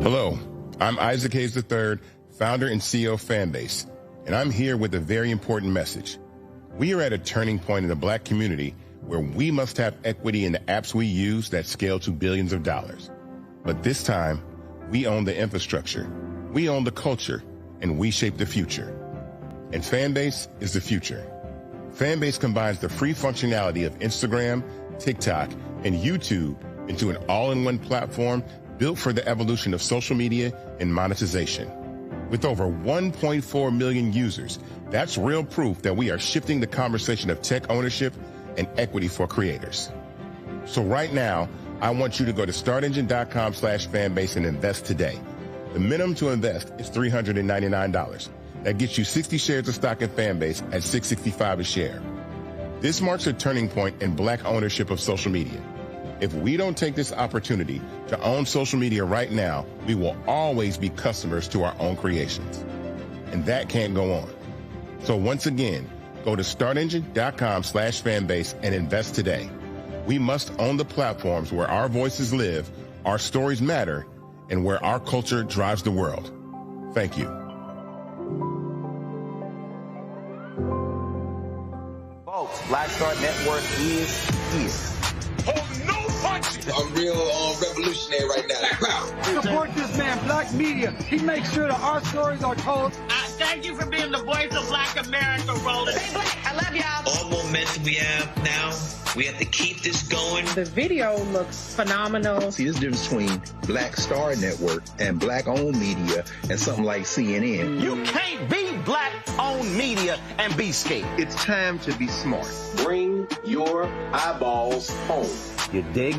Hello, I'm Isaac Hayes III, founder and CEO of Fanbase, and I'm here with a very important message. We are at a turning point in the Black community where we must have equity in the apps we use that scale to billions of dollars. But this time, we own the infrastructure, we own the culture, and we shape the future. And Fanbase is the future. Fanbase combines the free functionality of Instagram, TikTok, and YouTube into an all-in-one platform built for the evolution of social media and monetization. With over 1.4 million users, that's real proof that we are shifting the conversation of tech ownership and equity for creators. So right now, I want you to go to startengine.com/fanbase and invest today. The minimum to invest is $399. That gets you 60 shares of stock in Fanbase at $665 a share. This marks a turning point in Black ownership of social media. If we don't take this opportunity to own social media right now, we will always be customers to our own creations. And that can't go on. So once again, go to startengine.com/fanbase and invest today. We must own the platforms where our voices live, our stories matter, and where our culture drives the world. Thank you. Folks, Black Star Network is here. Oh, no punches! I'm real revolutionary right now. Support this man, Black Media. He makes sure that our stories are told. Thank you for being the voice of Black America, Roland. Stay Black. I love y'all. All momentum we have now, we have to keep this going. The video looks phenomenal. See, there's a difference between Black Star Network and Black-owned media and something like CNN. You can't be Black-owned media and be scared. It's time to be smart. Bring your eyeballs home. You dig?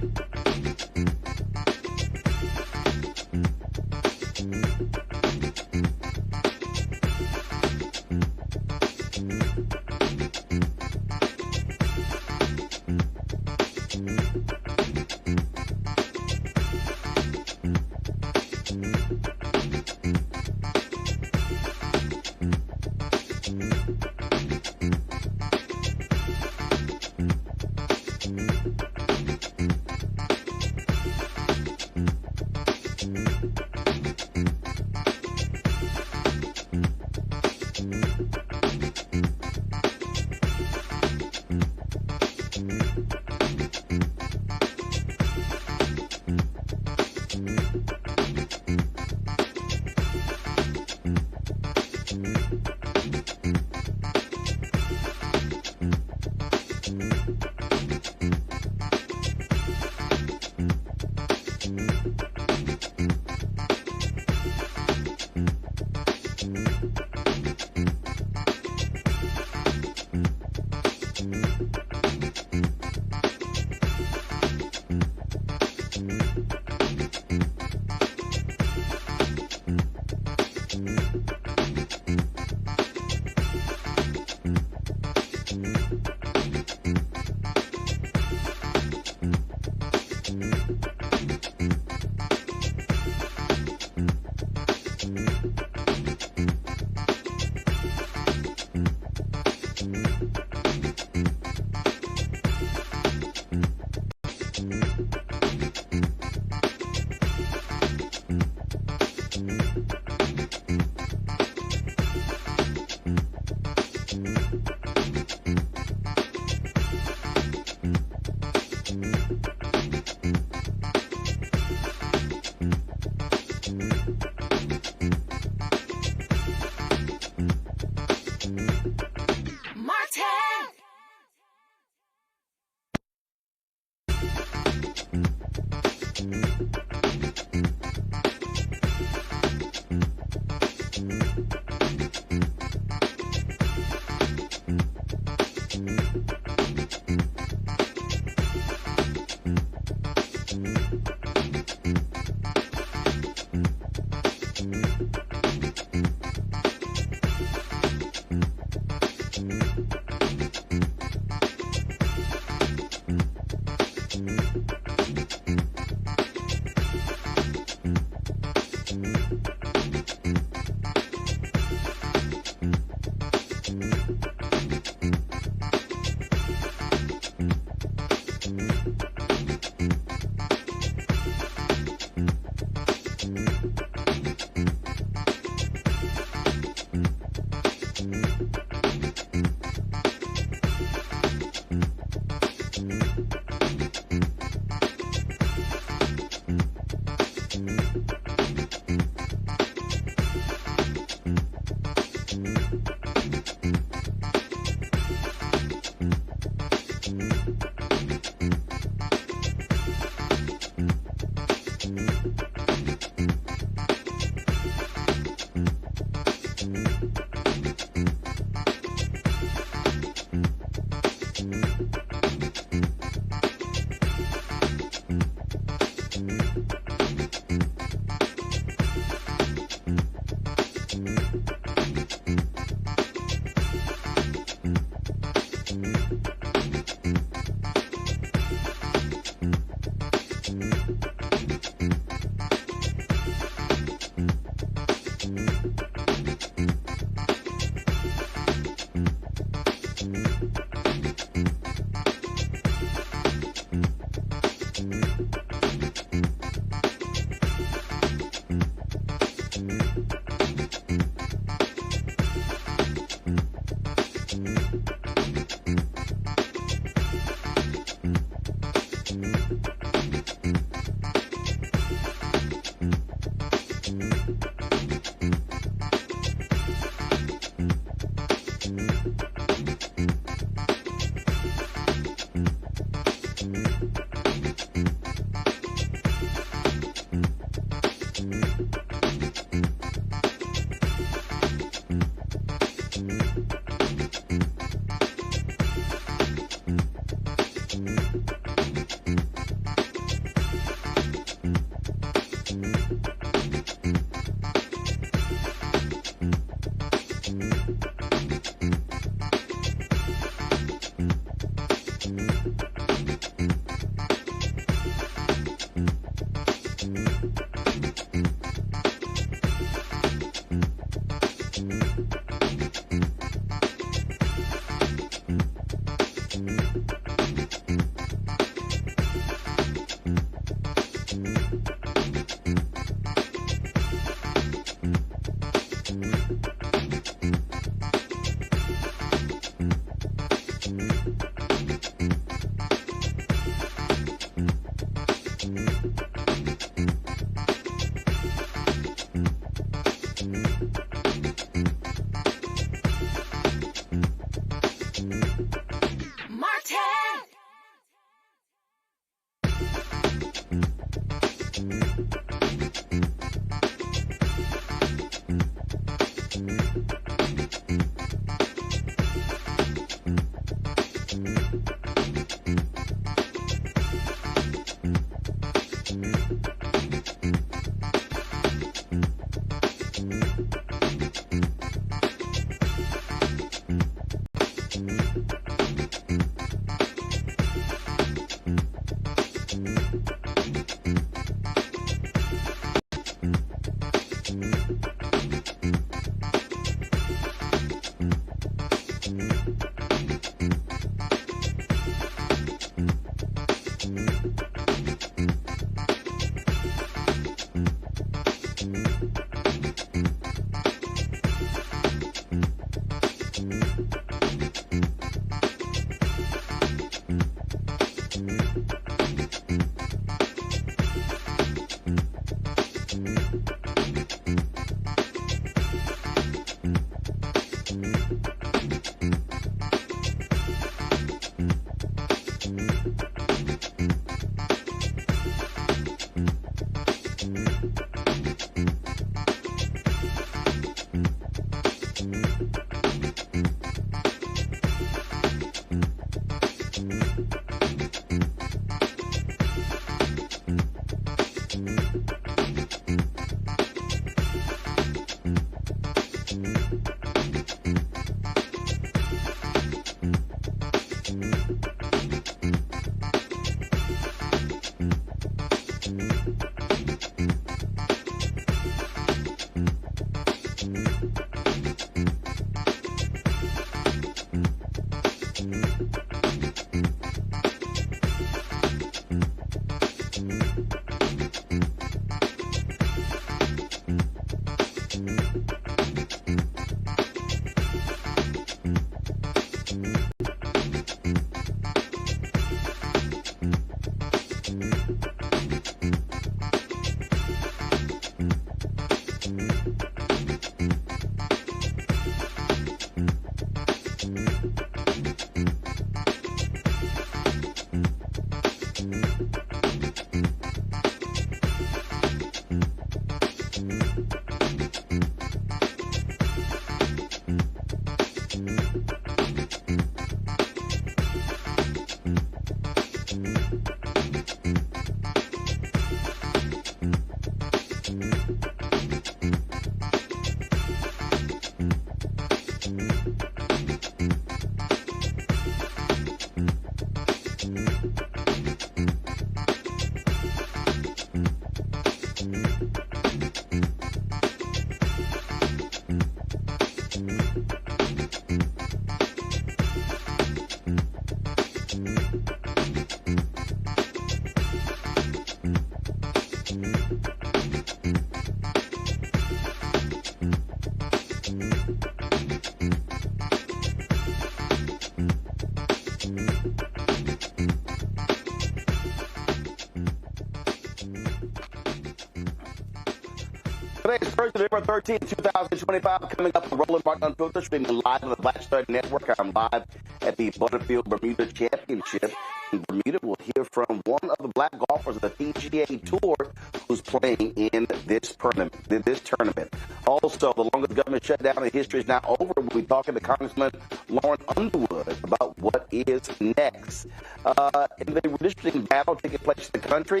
Today is Thursday, November 13th, 2025. Coming up on Roland Martin Unfiltered, streaming live on the Black Star Network. I'm live at the Butterfield Bermuda Championship in Bermuda. We'll hear from one of the black golfers of the PGA Tour who's playing in this tournament. Also, the longest government shutdown in history is now over. We'll be talking to Congresswoman Lauren Underwood about what is next. In the redistricting battle taking place in the country,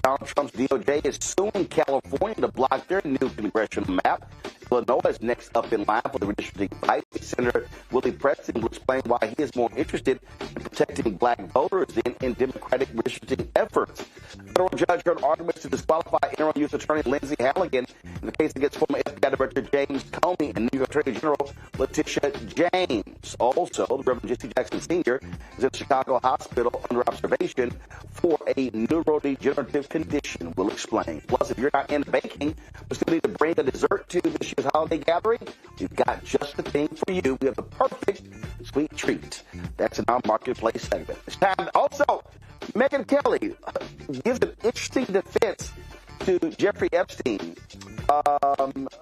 Donald Trump's DOJ is suing California to block their new congressional map. Illinois is next up in line for the redistricting fight. Senator Willie Preston will explain why he is more interested in protecting black voters than in Democratic redistricting efforts. A federal judge heard arguments to disqualify interim U.S. Attorney Lindsey Halligan in the case against former FBI Director James Comey and New York Attorney General Letitia James. Also, the Reverend Jesse Jackson Sr. is in a Chicago hospital under observation for a neurodegenerative condition. We'll explain. Plus, if you're not into baking, but still need to bring a dessert to this year's holiday gathering, we've got just the thing for you. We have the perfect sweet treat. That's in our marketplace segment. It's time. Also, Megyn Kelly gives an interesting defense to Jeffrey Epstein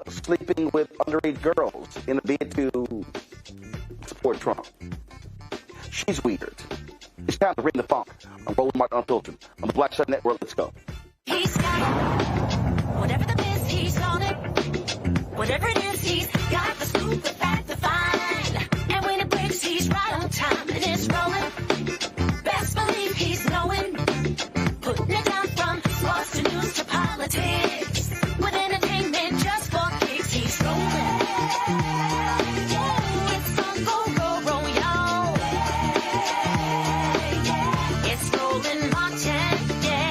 sleeping with underage girls in a bid to support Trump. She's weird. It's time to ring the funk on Roland Martin Unfiltered on the Black Star Network. Let's go. He's got it. Whatever the biz, he's on it. Whatever it is, he's got the scoop, the fact, the find. And when it breaks, he's right on time and it's rolling. Best believe he's knowing. Putting it down from sports to news to politics. With entertainment just for kicks, he's rolling. Yeah, it's gonna go, y'all. It's Roland Martin, yeah.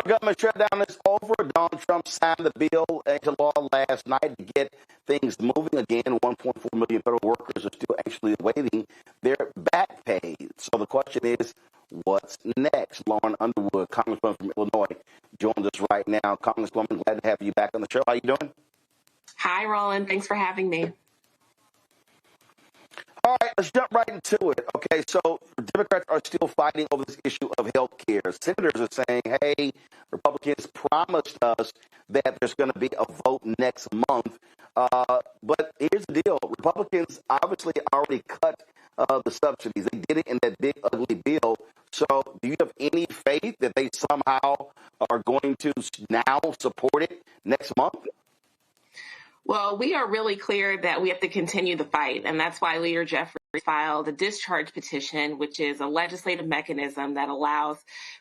federal government shutdown is over. Donald Trump signed the bill into law last night to get things moving again. 1.4 million federal workers are still actually awaiting their back pay. So the question is, what's next? Lauren Underwood, Congresswoman from Illinois, joins us right now. Congresswoman, glad to have you back on the show. How you doing? Hi, Roland. Thanks for having me. All right, let's jump right into it. Okay, so Democrats are still fighting over this issue of health care. Senators are saying, hey, Republicans promised us that there's going to be a vote next month. But here's the deal. Republicans obviously already cut the subsidies. They did it in that big, ugly bill. So do you have any faith that they somehow are going to now support it next month? Well, we are really clear that we have to continue the fight, and that's why Leader Jeffries filed a discharge petition, which is a legislative mechanism that allows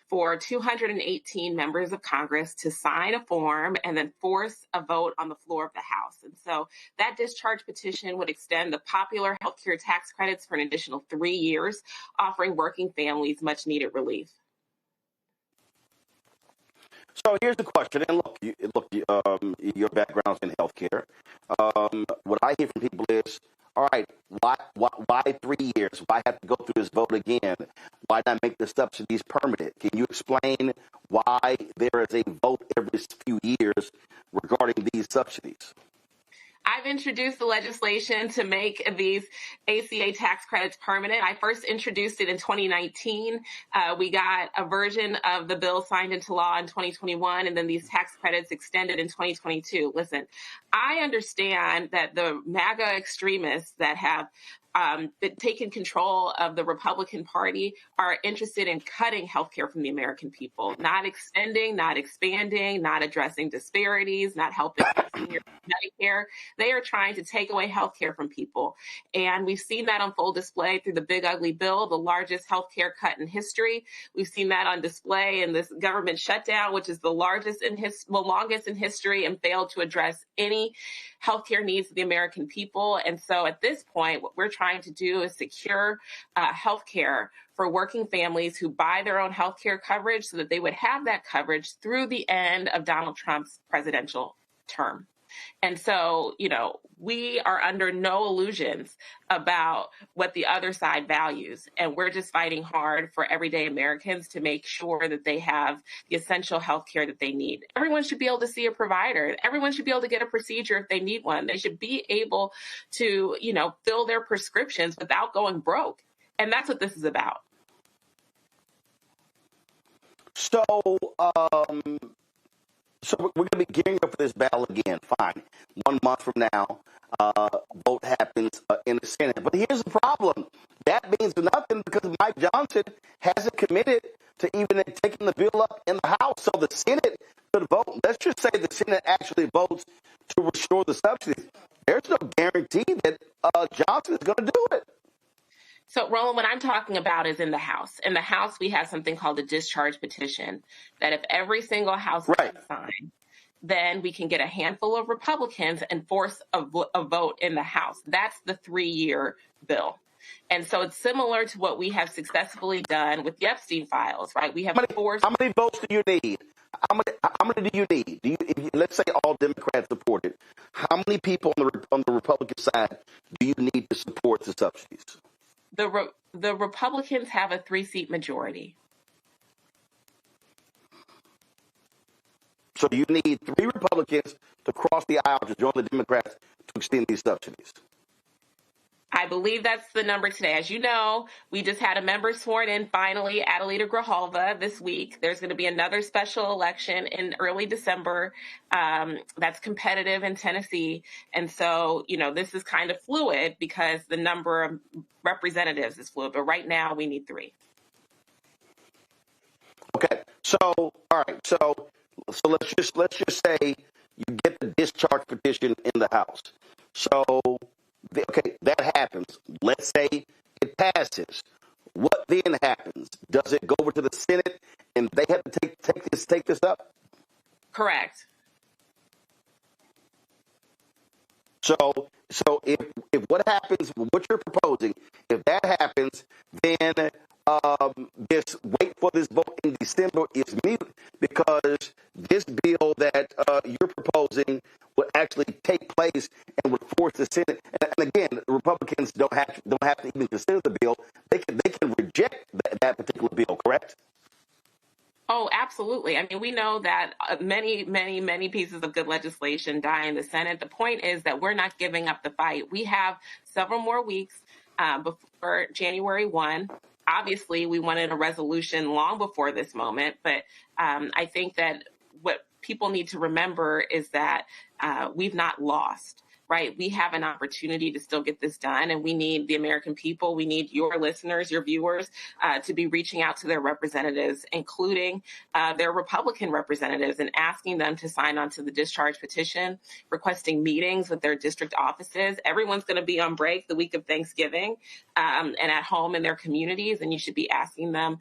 for 218 members of Congress to sign a form and then force a vote on the floor of the House. And so that discharge petition would extend the popular health care tax credits for an additional 3 years, offering working families much needed relief. So here's the question, and your background's in healthcare. What I hear from people is, all right, why 3 years? Why have to go through this vote again? Why not make the subsidies permanent? Can you explain why there is a vote every few years regarding these subsidies? I've introduced the legislation to make these ACA tax credits permanent. I first introduced it in 2019. We got a version of the bill signed into law in 2021, and then these tax credits extended in 2022. Listen, I understand that the MAGA extremists that have taken control of the Republican Party are interested in cutting healthcare from the American people, not extending, not expanding, not addressing disparities, not helping senior Medicare. They are trying to take away healthcare from people. And we've seen that on full display through the big ugly bill, the largest healthcare cut in history. We've seen that on display in this government shutdown, which is the longest in history, and failed to address any healthcare needs of the American people. And so at this point, what we're trying to do is secure healthcare for working families who buy their own healthcare coverage so that they would have that coverage through the end of Donald Trump's presidential term. And so, we are under no illusions about what the other side values. And we're just fighting hard for everyday Americans to make sure that they have the essential health care that they need. Everyone should be able to see a provider. Everyone should be able to get a procedure if they need one. They should be able to, fill their prescriptions without going broke. And that's what this is about. So we're going to be gearing up for this battle again. Fine. 1 month from now, vote happens in the Senate. But here's the problem. That means nothing because Mike Johnson hasn't committed to even taking the bill up in the House. So the Senate could vote. Let's just say the Senate actually votes to restore the subsidies. There's no guarantee that Johnson is going to do it. So, Roland, what I'm talking about is in the House. In the House, we have something called a discharge petition that if every single House sign, then we can get a handful of Republicans and force a vote in the House. That's the 3-year bill. And so it's similar to what we have successfully done with the Epstein files, right? We have How many votes do you need? How many do you need? Let's say all Democrats support it. How many people on the Republican side do you need to support the subsidies? The Republicans have a 3-seat majority. So you need 3 Republicans to cross the aisle to join the Democrats to extend these subsidies. I believe that's the number today. As you know, we just had a member sworn in finally, Adelita Grijalva, this week. There's going to be another special election in early December that's competitive in Tennessee. And so, this is kind of fluid because the number of representatives is fluid. But right now, we need 3. Okay. So, all right. So let's just say you get the discharge petition in the House. So, that happens. Let's say it passes. What then happens? Does it go over to the Senate and they have to take this up? Correct. So if what happens, what you're proposing, if that happens, then this wait for this vote in December is moot because this bill that you're proposing would actually take place and would force the Senate. And again, Republicans don't have to even consider the bill. They can reject that particular bill, correct? Oh, absolutely. I mean, we know that many pieces of good legislation die in the Senate. The point is that we're not giving up the fight. We have several more weeks before January 1. Obviously, we wanted a resolution long before this moment, but I think that what people need to remember is that we've not lost. Right. We have an opportunity to still get this done. And we need the American people. We need your listeners, your viewers, to be reaching out to their representatives, including their Republican representatives, and asking them to sign on to the discharge petition, requesting meetings with their district offices. Everyone's going to be on break the week of Thanksgiving and at home in their communities. And you should be asking them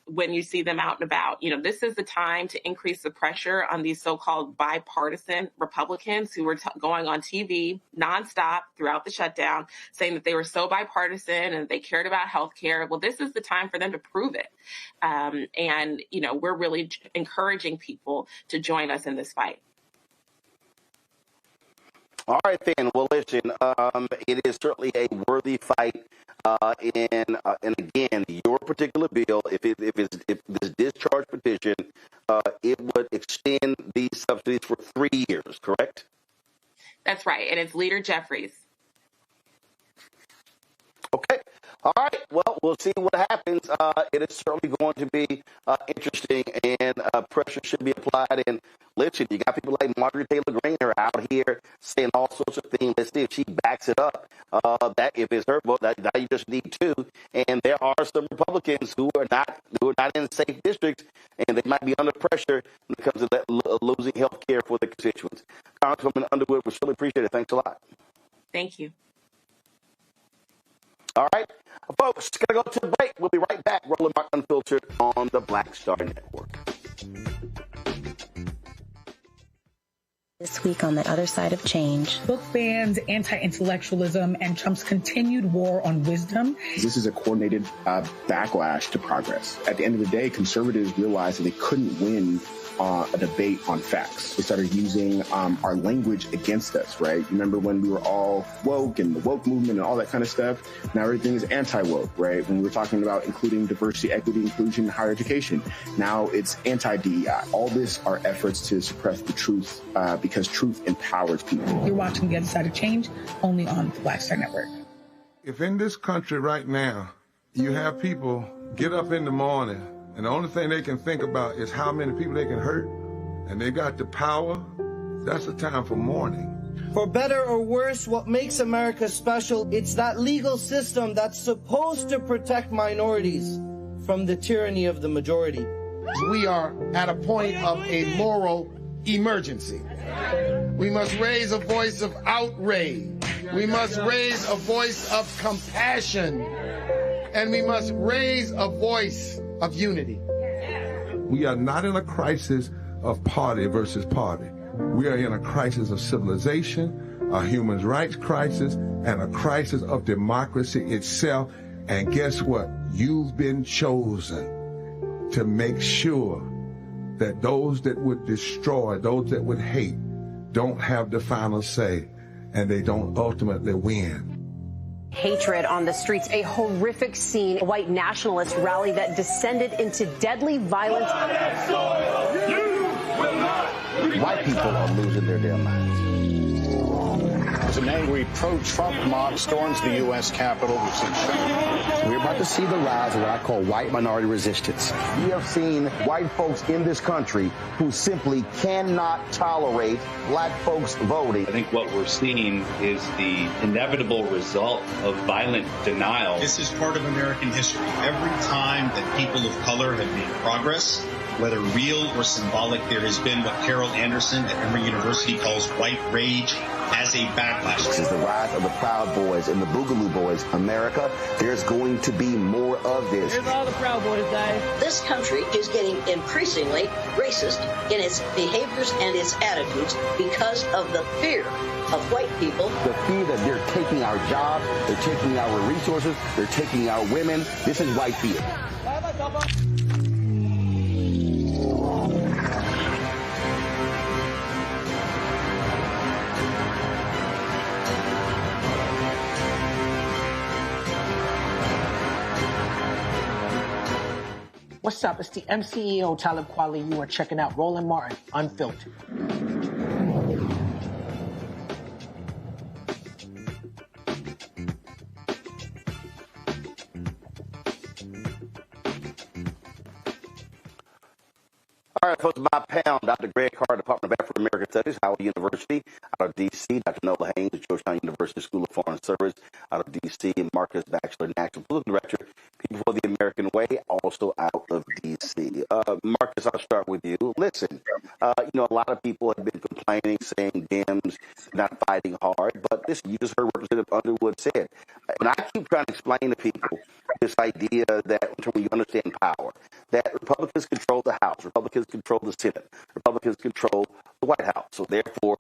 when you see them out and about. You know, this is the time to increase the pressure on these so-called bipartisan Republicans who were going on TV nonstop throughout the shutdown, saying that they were so bipartisan and they cared about health care. Well, this is the time for them to prove it. And, you know, we're really encouraging people to join us in this fight. All right, then. Well, listen, it is certainly a worthy fight. And again, your particular bill, if this discharge petition, it would extend these subsidies for 3 years, correct? That's right. And it's Leader Jeffries. Okay. All right. Well, we'll see what happens. It is certainly going to be interesting, and pressure should be applied. And listen, you got people like Margaret Taylor Greene are out here saying all sorts of things. Let's see if she backs it up. That if it's her vote, that you just need two. And there are some Republicans who are not in safe districts, and they might be under pressure because of that losing health care for the constituents. Congresswoman Underwood, we really appreciate it. Thanks a lot. Thank you. All right, folks, going to go to the break. We'll be right back. Roland Martin Unfiltered on the Black Star Network. This week on the other side of change. Book bans, anti-intellectualism, and Trump's continued war on wisdom. This is a coordinated backlash to progress. At the end of the day, conservatives realized that they couldn't win a debate on facts. They started using our language against us, right? Remember when we were all woke and the woke movement and all that kind of stuff? Now everything is anti-woke, right? When we were talking about including diversity, equity, inclusion, and higher education, now it's anti-DEI. All this are efforts to suppress the truth because truth empowers people. You're watching The Other Side of Change only on the Black Star Network. If in this country right now, you have people get up in the morning and the only thing they can think about is how many people they can hurt, and they got the power, that's the time for mourning. For better or worse, what makes America special, it's that legal system that's supposed to protect minorities from the tyranny of the majority. We are at a point of a moral emergency. We must raise a voice of outrage. We must raise a voice of compassion. And we must raise a voice of unity. We are not in a crisis of party versus party. We are in a crisis of civilization, a human rights crisis, and a crisis of democracy itself. And guess what? You've been chosen to make sure that those that would destroy, those that would hate, don't have the final say, and they don't ultimately win. Hatred on the streets, a horrific scene, a white nationalist rally that descended into deadly violence. White people are losing their damn minds. As an angry pro-Trump mob storms the U.S. Capitol, we're about to see the rise of what I call white minority resistance. We have seen white folks in this country who simply cannot tolerate black folks voting. I think what we're seeing is the inevitable result of violent denial. This is part of American history. Every time that people of color have made progress, whether real or symbolic, there has been what Carol Anderson at Emory University calls white rage as a backlash. This is the rise of the Proud Boys and the Boogaloo Boys. America, there's going to be more of this. Here's all the Proud Boys, guys. This country is getting increasingly racist in its behaviors and its attitudes because of the fear of white people. The fear that they're taking our jobs, they're taking our resources, they're taking our women. This is white fear. What's up? It's the MCEO Talib Kweli. You are checking out Roland Martin Unfiltered. All right, folks, my pound, Dr. Greg Carr, Department of African American Studies, Howard University, out of D.C., Dr. Nola Haynes, Georgetown University School of Foreign Service, out of D.C., and Marcus Batchelor, National Political Director, People for the American Way, also out of D.C. Marcus, I'll start with you. Listen, a lot of people have been complaining, saying Dems not fighting hard, but listen, you just heard Representative Underwood said, and I keep trying to explain to people this idea that when you understand power, that Republicans control the House, Republicans control the Senate, Republicans control the White House. So therefore,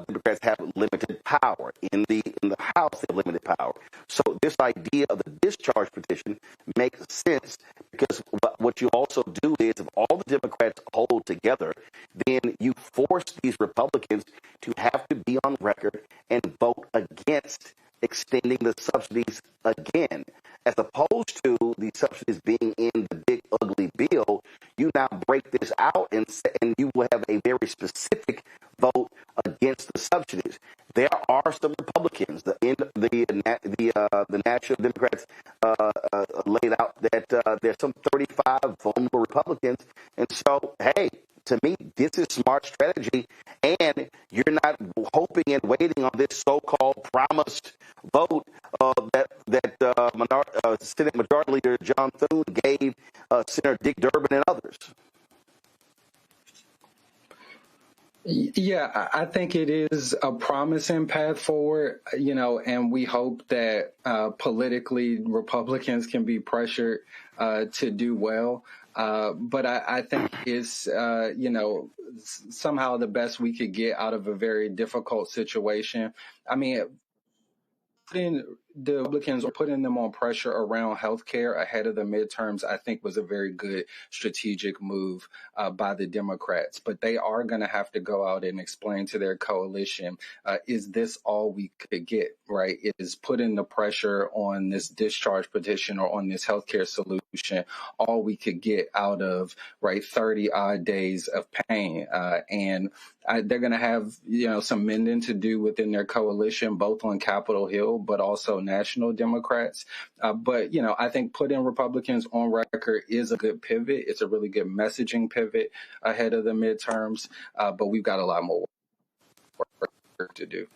Democrats have limited power. In the House, they have limited power. So this idea of the discharge petition makes sense because what you also do is if all the Democrats hold together, then you force these Republicans to have to be on record and vote against extending the subsidies again. As opposed to the subsidies being in the big ugly bill, you now break this out and you will have a very specific vote against the subsidies. There are some Republicans, the National Democrats laid out that there's some 35 vulnerable Republicans, and so hey. To me, this is smart strategy, and you're not hoping and waiting on this so-called promised vote that Senate Majority Leader John Thune gave Senator Dick Durbin and others. Yeah, I think it is a promising path forward, and we hope that politically Republicans can be pressured to do well. But I think it's, somehow the best we could get out of a very difficult situation. I mean, the Republicans are putting them on pressure around health care ahead of the midterms, I think was a very good strategic move by the Democrats. But they are going to have to go out and explain to their coalition, is this all we could get, right? It is putting the pressure on this discharge petition or on this health care solution, all we could get out of, right, 30 odd days of pain. They're going to have, some mending to do within their coalition, both on Capitol Hill, but also national Democrats. But I think putting Republicans on record is a good pivot. It's a really good messaging pivot ahead of the midterms. But we've got a lot more work to do.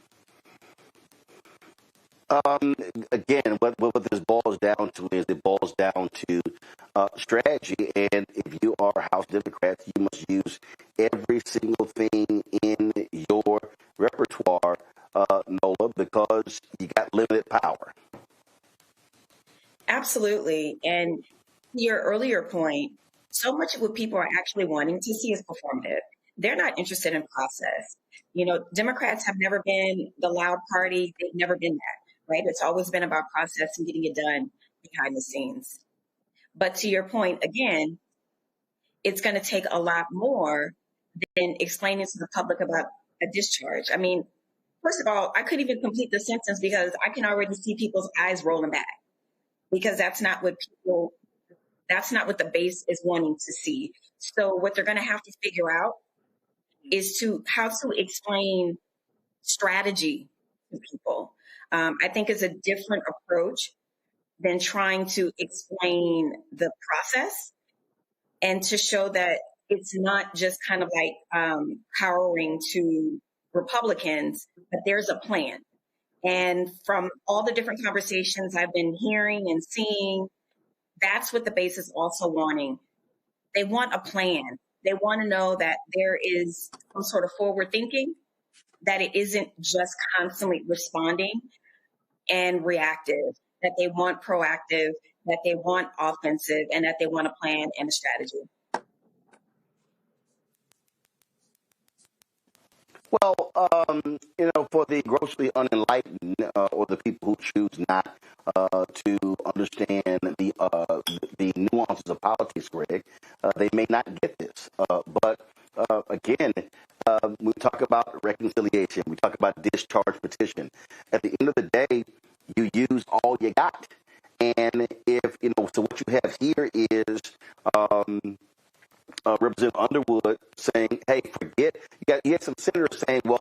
Again, what this boils down to is it boils down to strategy. And if you are House Democrats, you must use every single thing in your repertoire, Nola, because you got limited power. Absolutely. And to your earlier point, so much of what people are actually wanting to see is performative. They're not interested in process. Democrats have never been the loud party. They've never been that, right? It's always been about process and getting it done behind the scenes. But to your point, again, it's going to take a lot more than explaining to the public about a discharge. I mean, first of all, I couldn't even complete the sentence because I can already see people's eyes rolling back because that's not what the base is wanting to see. So what they're going to have to figure out is how to explain strategy to people. I think it's a different approach than trying to explain the process and to show that it's not just kind of like cowering to Republicans, but there's a plan. And from all the different conversations I've been hearing and seeing, that's what the base is also wanting. They want a plan. They want to know that there is some sort of forward thinking, that it isn't just constantly responding and reactive, that they want proactive, that they want offensive, and that they want a plan and a strategy. Well, for the grossly unenlightened or the people who choose not to understand the nuances of politics, Greg, they may not get this. But again, we talk about reconciliation. We talk about discharge petition. At the end of the day, you use all you got. And if, so what you have here is Representative Underwood saying, hey, forget, you had some senators saying, well,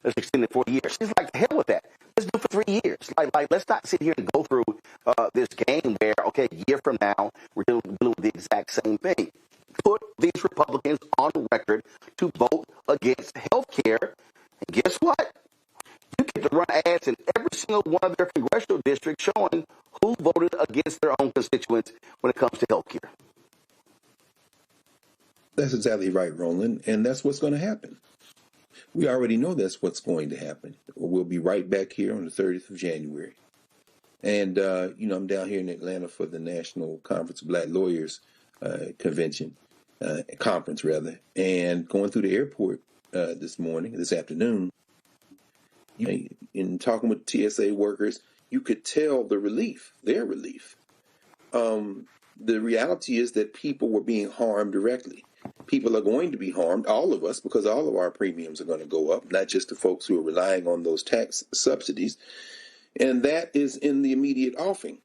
let's extend it 4 years. She's like, the hell with that. Let's do it for 3 years. Like, let's not sit here and go through this game where, okay, a year from now, we're dealing with the exact same thing. Put these Republicans on record to vote against health care. And guess what? You get to run ads in every single one of their congressional districts showing who voted against their own constituents when it comes to health care. That's exactly right, Roland, and that's what's going to happen. We already know that's what's going to happen. We'll be right back here on the 30th of January. And, I'm down here in Atlanta for the National Conference of Black Lawyers conference, and going through the airport this afternoon, in talking with TSA workers, you could tell their relief. The reality is that people were being harmed directly. People are going to be harmed, all of us, because all of our premiums are going to go up, not just the folks who are relying on those tax subsidies. And that is in the immediate offing.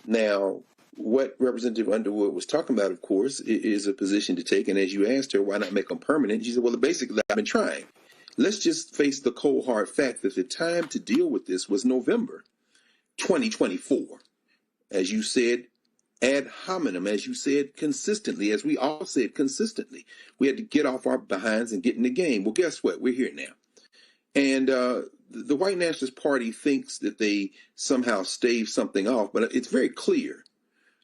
Now, what Representative Underwood was talking about, of course, is a position to take. And as you asked her, why not make them permanent? She said, well, basically, I've been trying. Let's just face the cold, hard fact that the time to deal with this was November 2024. As you said, ad hominem, as you said, consistently, as we all said consistently. We had to get off our behinds and get in the game. Well, guess what? We're here now. And the White Nationalist Party thinks that they somehow stave something off, but it's very clear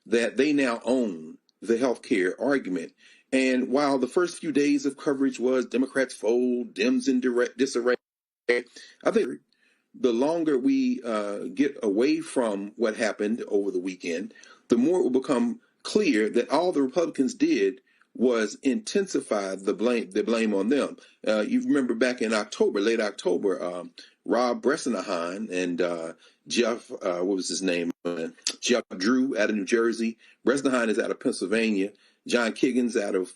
that they now own the health care argument. And while the first few days of coverage was Democrats fold, Dems in direct disarray, I think the longer we get away from what happened over the weekend, the more it will become clear that all the Republicans did was intensify the blame on them. You remember back in late October, Rob Bresnahan and Jeff, what was his name? Jeff Drew out of New Jersey. Bresnahan is out of Pennsylvania. John Kiggins out of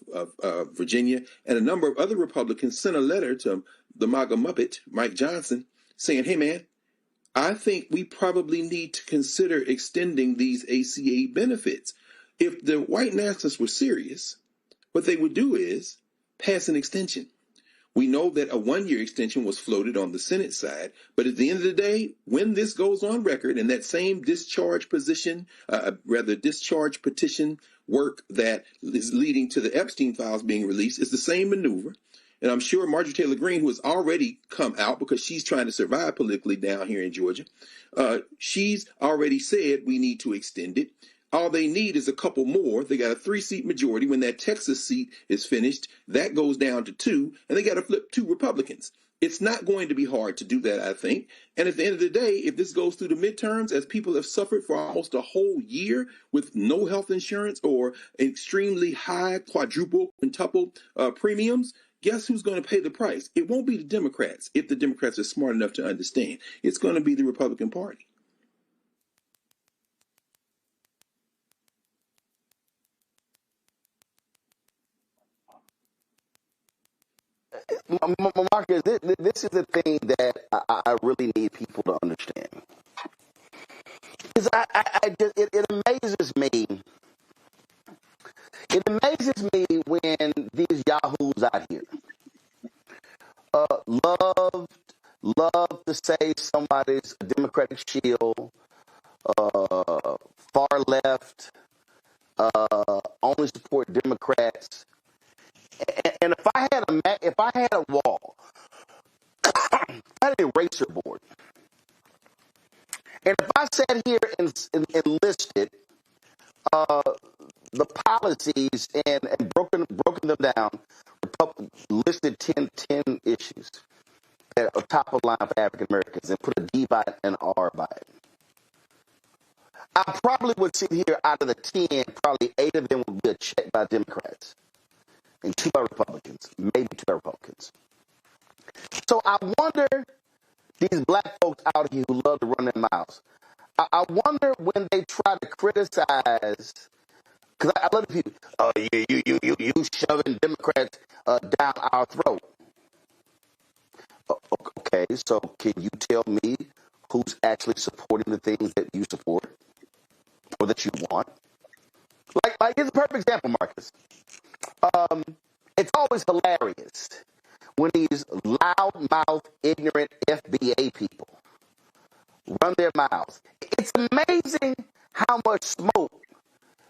Virginia. And a number of other Republicans sent a letter to the MAGA Muppet, Mike Johnson, saying, hey, man, I think we probably need to consider extending these ACA benefits. If the white nationalists were serious, what they would do is pass an extension. We know that a 1-year extension was floated on the Senate side, but at the end of the day, when this goes on record and that same discharge petition work that is leading to the Epstein files being released is the same maneuver. And I'm sure Marjorie Taylor Greene, who has already come out because she's trying to survive politically down here in Georgia, she's already said we need to extend it. All they need is a couple more. They got a 3-seat majority. When that Texas seat is finished, that goes down to 2, and they got to flip 2 Republicans. It's not going to be hard to do that, I think. And at the end of the day, if this goes through the midterms, as people have suffered for almost a whole year with no health insurance or extremely high quadruple, quintuple premiums, guess who's going to pay the price? It won't be the Democrats, if the Democrats are smart enough to understand. It's going to be the Republican Party. Marcus, this is the thing that I really need people to understand. Because it amazes me. It amazes me when these yahoos out here love to say somebody's a Democratic shield, far left, only support Democrats. And if I had a wall, I had an eraser board, and if I sat here and listed the policies and broken them down, listed 10 issues that are top of line for African Americans and put a D by it and an R by it. I probably would sit here out of the 10, probably 8 of them would be a check by Democrats and 2 by Republicans, maybe 2 by Republicans. So I wonder, these black folks out here who love to run their mouths, I wonder when they try to criticize, because I love the people, oh, you shoving Democrats down our throat. Okay, so can you tell me who's actually supporting the things that you support or that you want? Like here's a perfect example, Marcus. It's always hilarious when these loudmouth, ignorant FBA people run their mouths. It's amazing how much smoke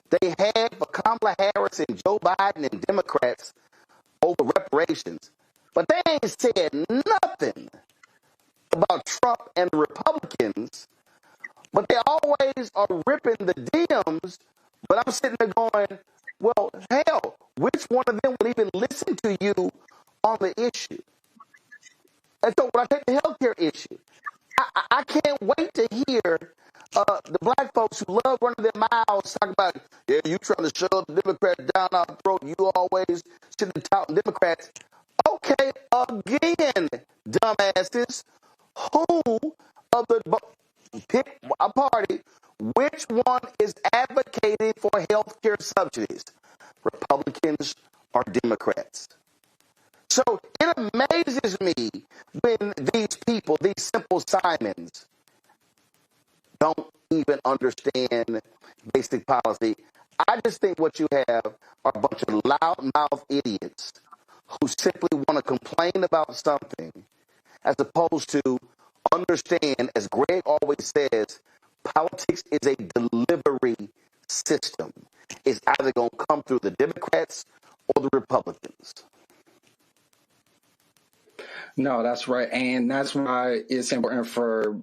they had for Kamala Harris and Joe Biden and Democrats over reparations. But they ain't said nothing about Trump and the Republicans, but they always are ripping the Dems. But I'm sitting there going, well, hell, which one of them will even listen to you on the issue? And so when I take the healthcare issue, I can't wait to hear the black folks who love running their mouths talk about, yeah, you trying to shove the Democrats down our throat. You always sitting and touting Democrats. Okay, again, dumbasses, who of the pick a party, which one is advocating for health care subsidies? Republicans or Democrats? So it amazes me when these people, these simple Simons, don't even understand basic policy. I just think what you have are a bunch of loudmouth idiots who simply want to complain about something as opposed to understand, as Greg always says, politics is a delivery system. It's either going to come through the Democrats or the Republicans. No, that's right. And that's why it's important for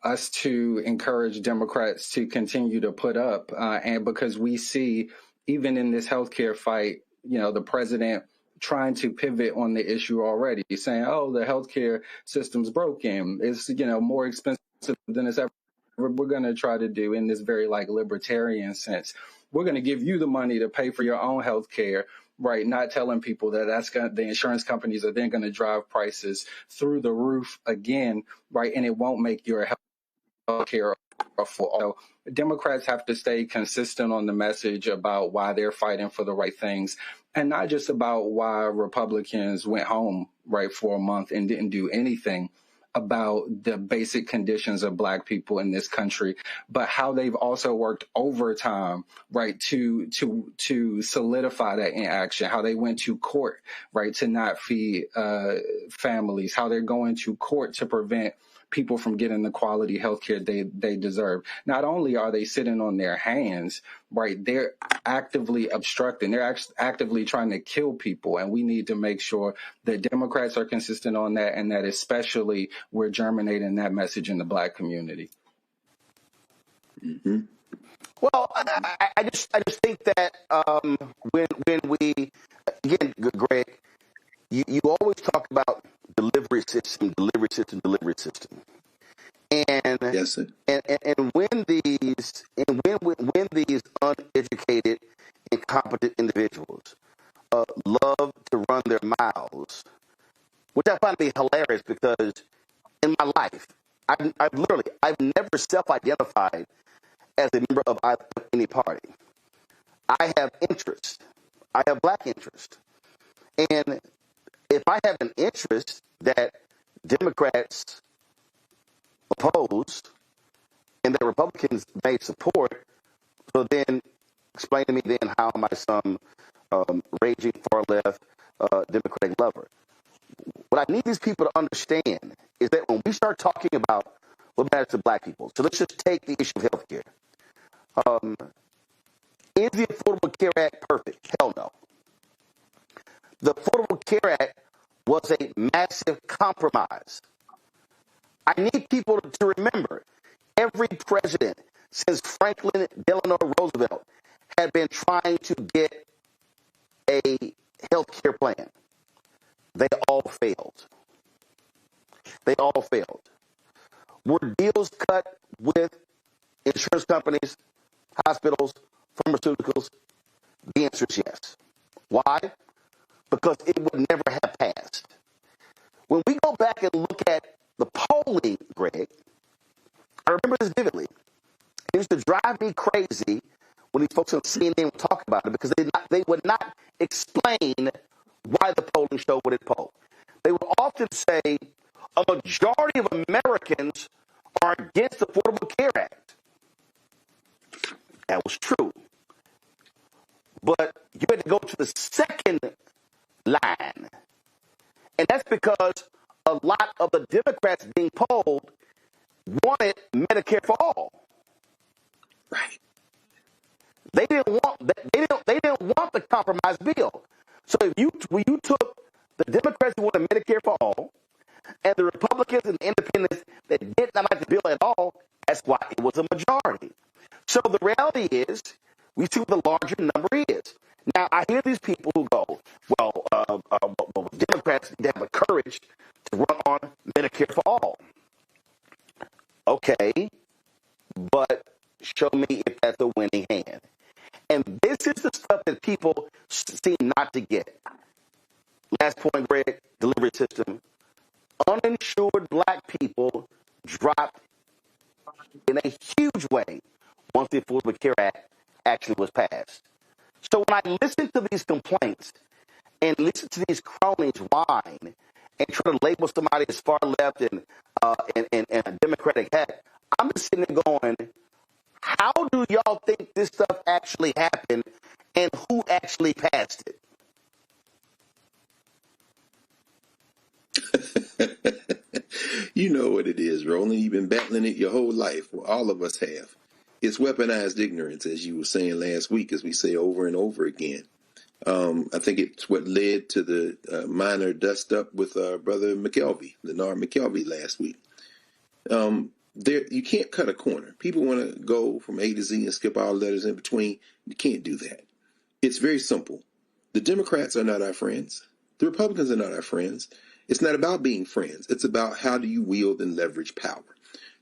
us to encourage Democrats to continue to put up. And because we see, even in this healthcare fight, the president trying to pivot on the issue already, saying, oh, the healthcare system's broken. It's, more expensive than it's ever. We're going to try to do in this very libertarian sense. We're going to give you the money to pay for your own health care, right? Not telling people that the insurance companies are then going to drive prices through the roof again, right? And it won't make your health care affordable. So Democrats have to stay consistent on the message about why they're fighting for the right things, and not just about why Republicans went home, right, for a month and didn't do anything about the basic conditions of Black people in this country, but how they've also worked overtime, right, to solidify that in action, how they went to court, right, to not feed families, how they're going to court to prevent people from getting the quality health care they deserve. Not only are they sitting on their hands, right, they're actively obstructing. They're actively trying to kill people. And we need to make sure that Democrats are consistent on that, and that especially we're germinating that message in the Black community. Mm-hmm. Well, I just think that when we, again, Greg, you always talk about delivery system, and yes, sir. And when these uneducated, incompetent individuals love to run their mouths, which I find to be hilarious, because in my life, I've never self-identified as a member of any party. I have interest. I have Black interest, and if I have an interest that Democrats oppose and that Republicans may support, so then explain to me then how am I some raging far-left Democratic lover? What I need these people to understand is that when we start talking about what matters to Black people, so let's just take the issue of health care. Is the Affordable Care Act perfect? Hell no. The Affordable Care Act was a massive compromise. I need people to remember, every president since Franklin Delano Roosevelt had been trying to get a health care plan. They all failed. They all failed. Were deals cut with insurance companies, hospitals, pharmaceuticals? The answer is yes. Why? Because it would never have passed. When we go back and look at the polling, Greg, I remember this vividly. It used to drive me crazy when these folks on CNN would talk about it because they would not explain why the polling showed what it polled. They would often say a majority of Americans are against the Affordable Care Act. That was true. But you had to go to the second line. And that's because a lot of the Democrats being polled wanted Medicare for all. Right. They didn't want the compromise bill. So when you took the Democrats who wanted Medicare for all and the Republicans and the independents that did not like the bill at all, that's why it was a majority. So the reality is, we see what the larger number is. Now, I hear these people who go, well, Democrats need to have the courage to run on Medicare for all. Okay, but show me if that's a winning hand. And this is the stuff that people seem not to get. Last point, Greg, delivery system. Uninsured black people dropped in a huge way once the Affordable Care Act actually was passed. So when I listen to these complaints and listen to these cronies whine and try to label somebody as far left and a Democratic hat, I'm just sitting there going, how do y'all think this stuff actually happened and who actually passed it? You know what it is, Roland. You've been battling it your whole life. Well, all of us have. It's weaponized ignorance, as you were saying last week, as we say over and over again. I think it's what led to the minor dust-up with Brother McKelvey, Lenard McKelvey, last week. You can't cut a corner. People want to go from A to Z and skip all letters in between. You can't do that. It's very simple. The Democrats are not our friends. The Republicans are not our friends. It's not about being friends. It's about how do you wield and leverage power.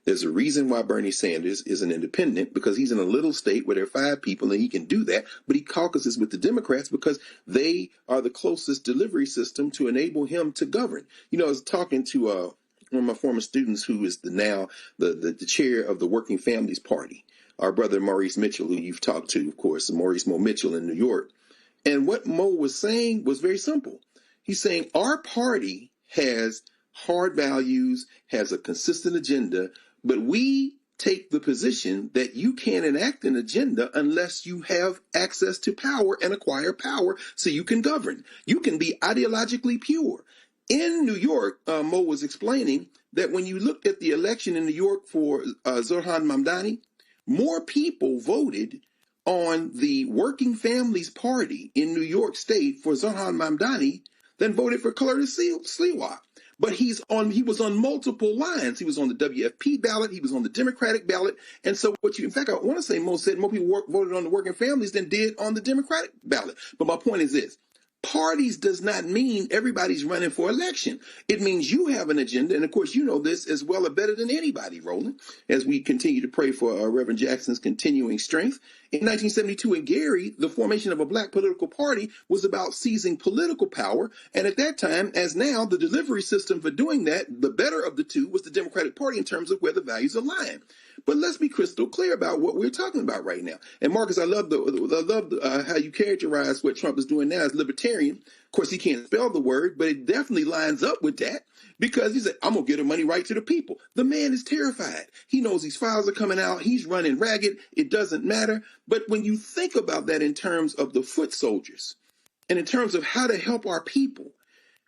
There's a reason why Bernie Sanders is an independent, because he's in a little state where there are 5 people and he can do that, but he caucuses with the Democrats because they are the closest delivery system to enable him to govern. You know, I was talking to one of my former students who is now the chair of the Working Families Party, our brother Maurice Mitchell, who you've talked to, of course, Maurice Mo Mitchell in New York. And what Mo was saying was very simple. He's saying our party has hard values, has a consistent agenda, but we take the position that you can't enact an agenda unless you have access to power and acquire power so you can govern. You can be ideologically pure. In New York, Mo was explaining that when you looked at the election in New York for Zohran Mamdani, more people voted on the Working Families Party in New York State for Zohran Mamdani than voted for Curtis Sliwa. But he was on multiple lines. He was on the WFP ballot. He was on the Democratic ballot. And so in fact, I want to say Mo said more people voted on the Working Families than did on the Democratic ballot. But my point is this. Parties does not mean everybody's running for election. It means you have an agenda. And of course, you know this as well or better than anybody, Roland, as we continue to pray for Reverend Jackson's continuing strength. In 1972 in Gary, the formation of a black political party was about seizing political power. And at that time, as now, the delivery system for doing that, the better of the two was the Democratic Party in terms of where the values align. But let's be crystal clear about what we're talking about right now. And Marcus, I love how you characterize what Trump is doing now as libertarian. Of course, he can't spell the word, but it definitely lines up with that because he said, I'm going to get the money right to the people. The man is terrified. He knows these files are coming out. He's running ragged. It doesn't matter. But when you think about that in terms of the foot soldiers and in terms of how to help our people,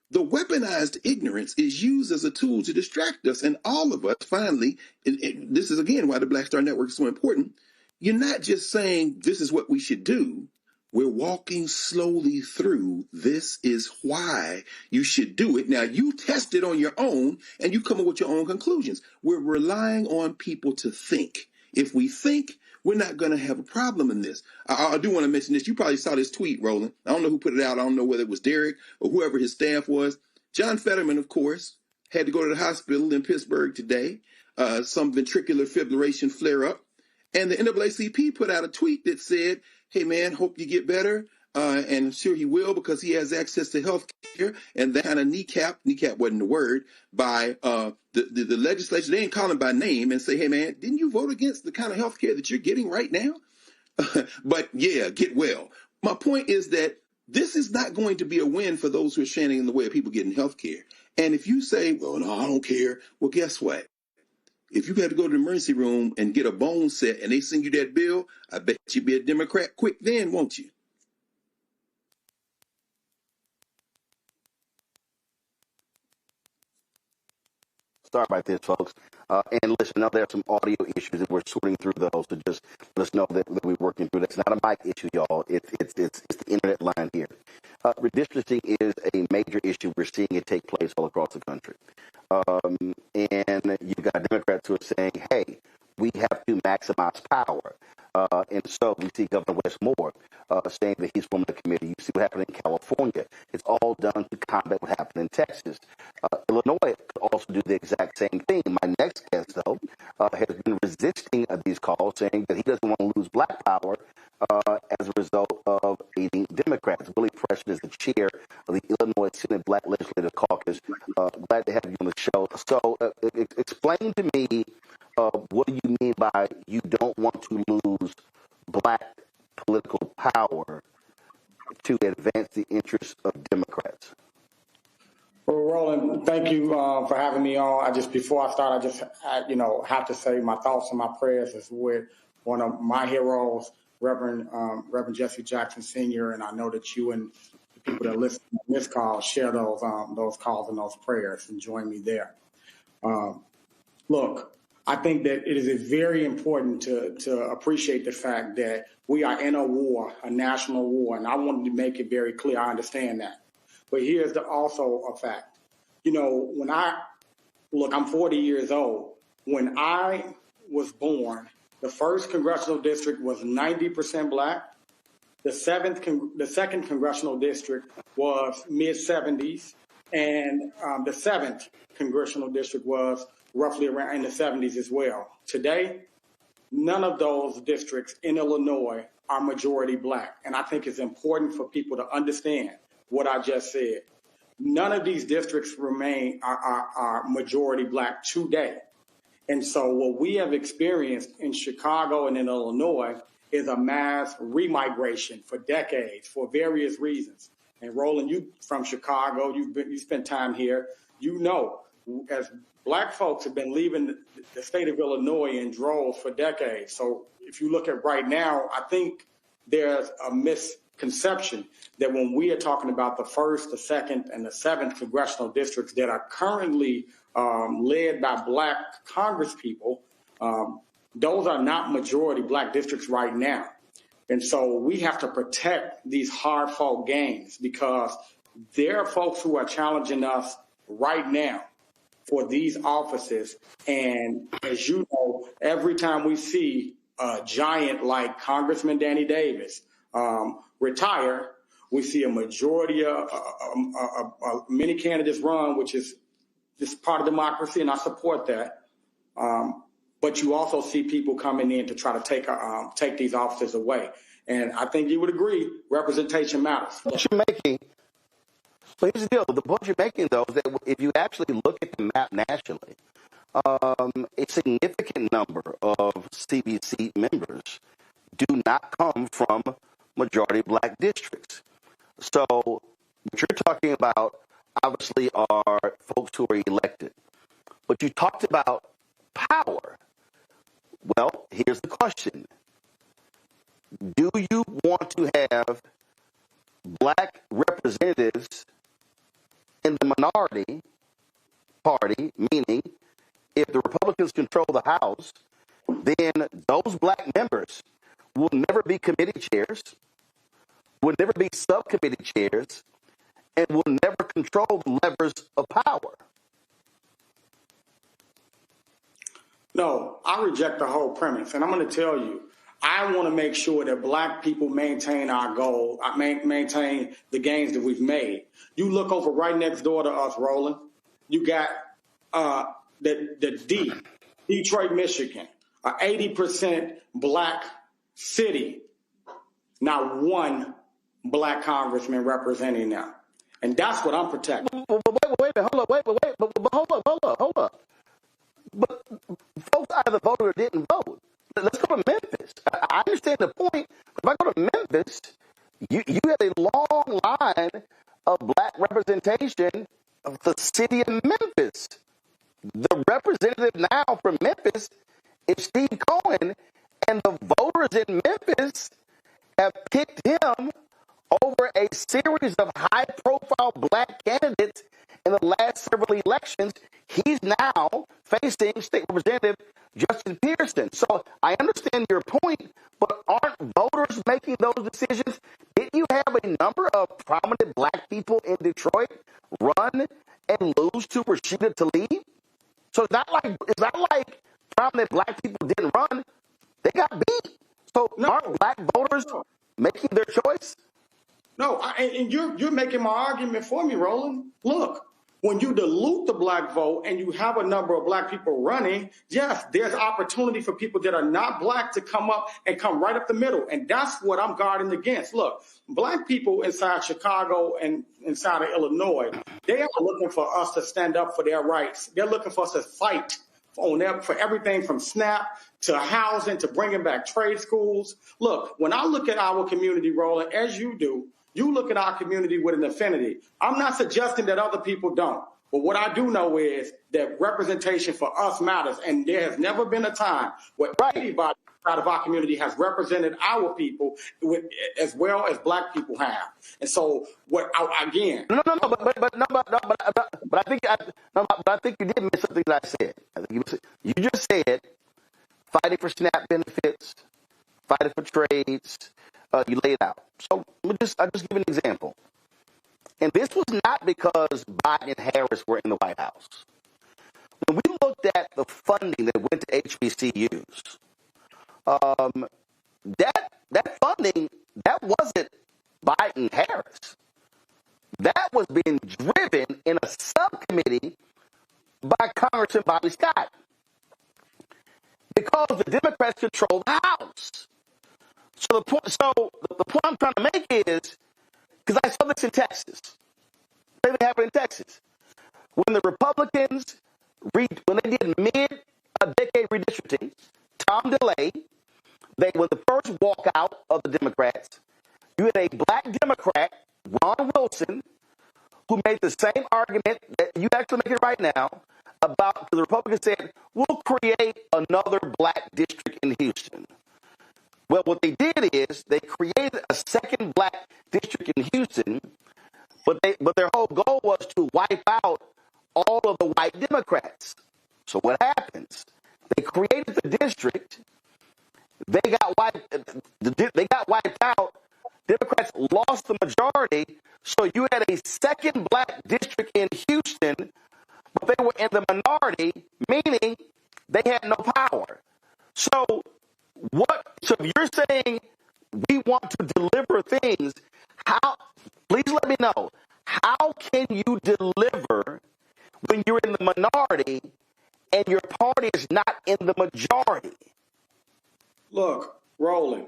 the weaponized ignorance is used as a tool to distract us. And all of us, finally, this is again why the Black Star Network is so important. You're not just saying this is what we should do. We're walking slowly through this is why you should do it. Now, you test it on your own and you come up with your own conclusions. We're relying on people to think. if we think, we're not going to have a problem in this. I do want to mention this. You probably saw this tweet, Roland. I don't know who put it out. I don't know whether it was Derek or whoever his staff was. John Fetterman, of course, had to go to the hospital in Pittsburgh today. Some ventricular fibrillation flare-up. And the NAACP put out a tweet that said, hey, man, hope you get better. And I'm sure he will because he has access to health care. And that kind of kneecap wasn't the word, by the legislature. They didn't call him by name and say, hey, man, didn't you vote against the kind of health care that you're getting right now? But, yeah, get well. My point is that this is not going to be a win for those who are standing in the way of people getting health care. And if you say, well, no, I don't care, well, guess what? If you had to go to the emergency room and get a bone set and they send you that bill, I bet you'd be a Democrat quick then, won't you? Sorry about this, folks. And listen, now there are some audio issues that we're sorting through those, so just let us know that we're working through that. It's not a mic issue, y'all. It's the internet line here. Redistricting is a major issue. We're seeing it take place all across the country. And you've got Democrats who are saying, hey, we have to maximize power. And so we see Governor Westmore saying that he's forming a committee. You see what happened in California. It's all done to combat what happened in Texas. Illinois could also do the exact same thing. My next guest, though, has been resisting these calls, saying that he doesn't want to lose black power as a result of aiding Democrats. Willie Preston is the chair of the Illinois Senate Black Legislative Caucus. Glad to have you on the show. So explain to me, what do you mean by you don't want to lose black political power to advance the interests of Democrats? Well, Roland, thank you for having me on. Before I start, have to say my thoughts and my prayers is with one of my heroes, Reverend Jesse Jackson Sr., and I know that you and the people that listen to this call share those calls and those prayers and join me there. Look, I think that it is very important to appreciate the fact that we are in a war, a national war, and I wanted to make it very clear. I understand that. But here's also a fact. I'm 40 years old. When I was born, the first congressional district was 90% black. The second congressional district was mid-70s, and the seventh congressional district was roughly around in the 70s as well. Today, none of those districts in Illinois are majority black, and I think it's important for people to understand what I just said. None of these districts are majority black today. And so what we have experienced in Chicago and in Illinois is a mass remigration for decades for various reasons. And Roland, you from Chicago, you spent time here, as black folks have been leaving the state of Illinois in droves for decades. So if you look at right now, I think there's a misconception that when we are talking about the first, the second, and the seventh congressional districts that are currently led by black congresspeople, those are not majority black districts right now. And so we have to protect these hard fought gains because there are folks who are challenging us right now for these offices. And as you know, every time we see a giant like Congressman Danny Davis retire, we see a majority of many candidates run, which is just part of democracy, and I support that. But you also see people coming in to try to take these offices away. And I think you would agree, representation matters. What you're making, so here's the deal. The point you're making, though, is that if you actually look at the map nationally, a significant number of CBC members do not come from majority black districts. So what you're talking about, obviously, are folks who are elected. But you talked about power. Well, here's the question. Do you want to have black representatives in the minority party, meaning if the Republicans control the House, then those black members will never be committee chairs, will never be subcommittee chairs, and will never control the levers of power? No, I reject the whole premise, and I'm going to tell you, I want to make sure that black people maintain our goal, maintain the gains that we've made. You look over right next door to us, Roland. You got Detroit, Michigan, an 80% black city. Not one black congressman representing them. And that's what I'm protecting. Hold up. But folks either voted or didn't vote. Let's go to Memphis. I understand the point. If I go to Memphis, you have a long line of black representation of the city of Memphis. The representative now from Memphis is Steve Cohen, and the voters in Memphis have picked him over a series of high-profile black candidates in the last several elections. He's now facing State Representative Justin Pearson. So I understand your point, but aren't voters making those decisions? Didn't you have a number of prominent black people in Detroit run and lose to Rashida Tlaib? So it's not like prominent black people didn't run. They got beat. So aren't black voters making their choice? No, and you're making my argument for me, Roland. Look, when you dilute the black vote and you have a number of black people running, yes, there's opportunity for people that are not black to come up and come right up the middle. And that's what I'm guarding against. Look, black people inside Chicago and inside of Illinois, they are looking for us to stand up for their rights. They're looking for us to fight for everything from SNAP to housing to bringing back trade schools. Look, when I look at our community, Roland, as you do, you look at our community with an affinity. I'm not suggesting that other people don't. But what I do know is that representation for us matters. And there has never been a time where anybody out of our community has represented our people as well as black people have. And so, but I think you did miss something that I said. You just said fighting for SNAP benefits, fighting for trades. You laid out. So I'll just give an example. And this was not because Biden and Harris were in the White House. When we looked at the funding that went to HBCUs, that funding, that wasn't Biden Harris. That was being driven in a subcommittee by Congressman Bobby Scott. Because the Democrats control the House. So the point I'm trying to make is, because I saw this in Texas. It happened in Texas. When the Republicans, when they did mid-decade redistricting, Tom DeLay, they were the first walkout of the Democrats. You had a black Democrat, Ron Wilson, who made the same argument that you actually make it right now about the Republicans said, we'll create another black district in Houston. Well, what they did is they created a second black district in Houston, but their whole goal was to wipe out all of the white Democrats. So what happens? They created the district. They got wiped out. Democrats lost the majority. So you had a second black district in Houston, but they were in the minority, meaning they had no power. So if you're saying we want to deliver things, please let me know, how can you deliver when you're in the minority and your party is not in the majority? Look, Roland,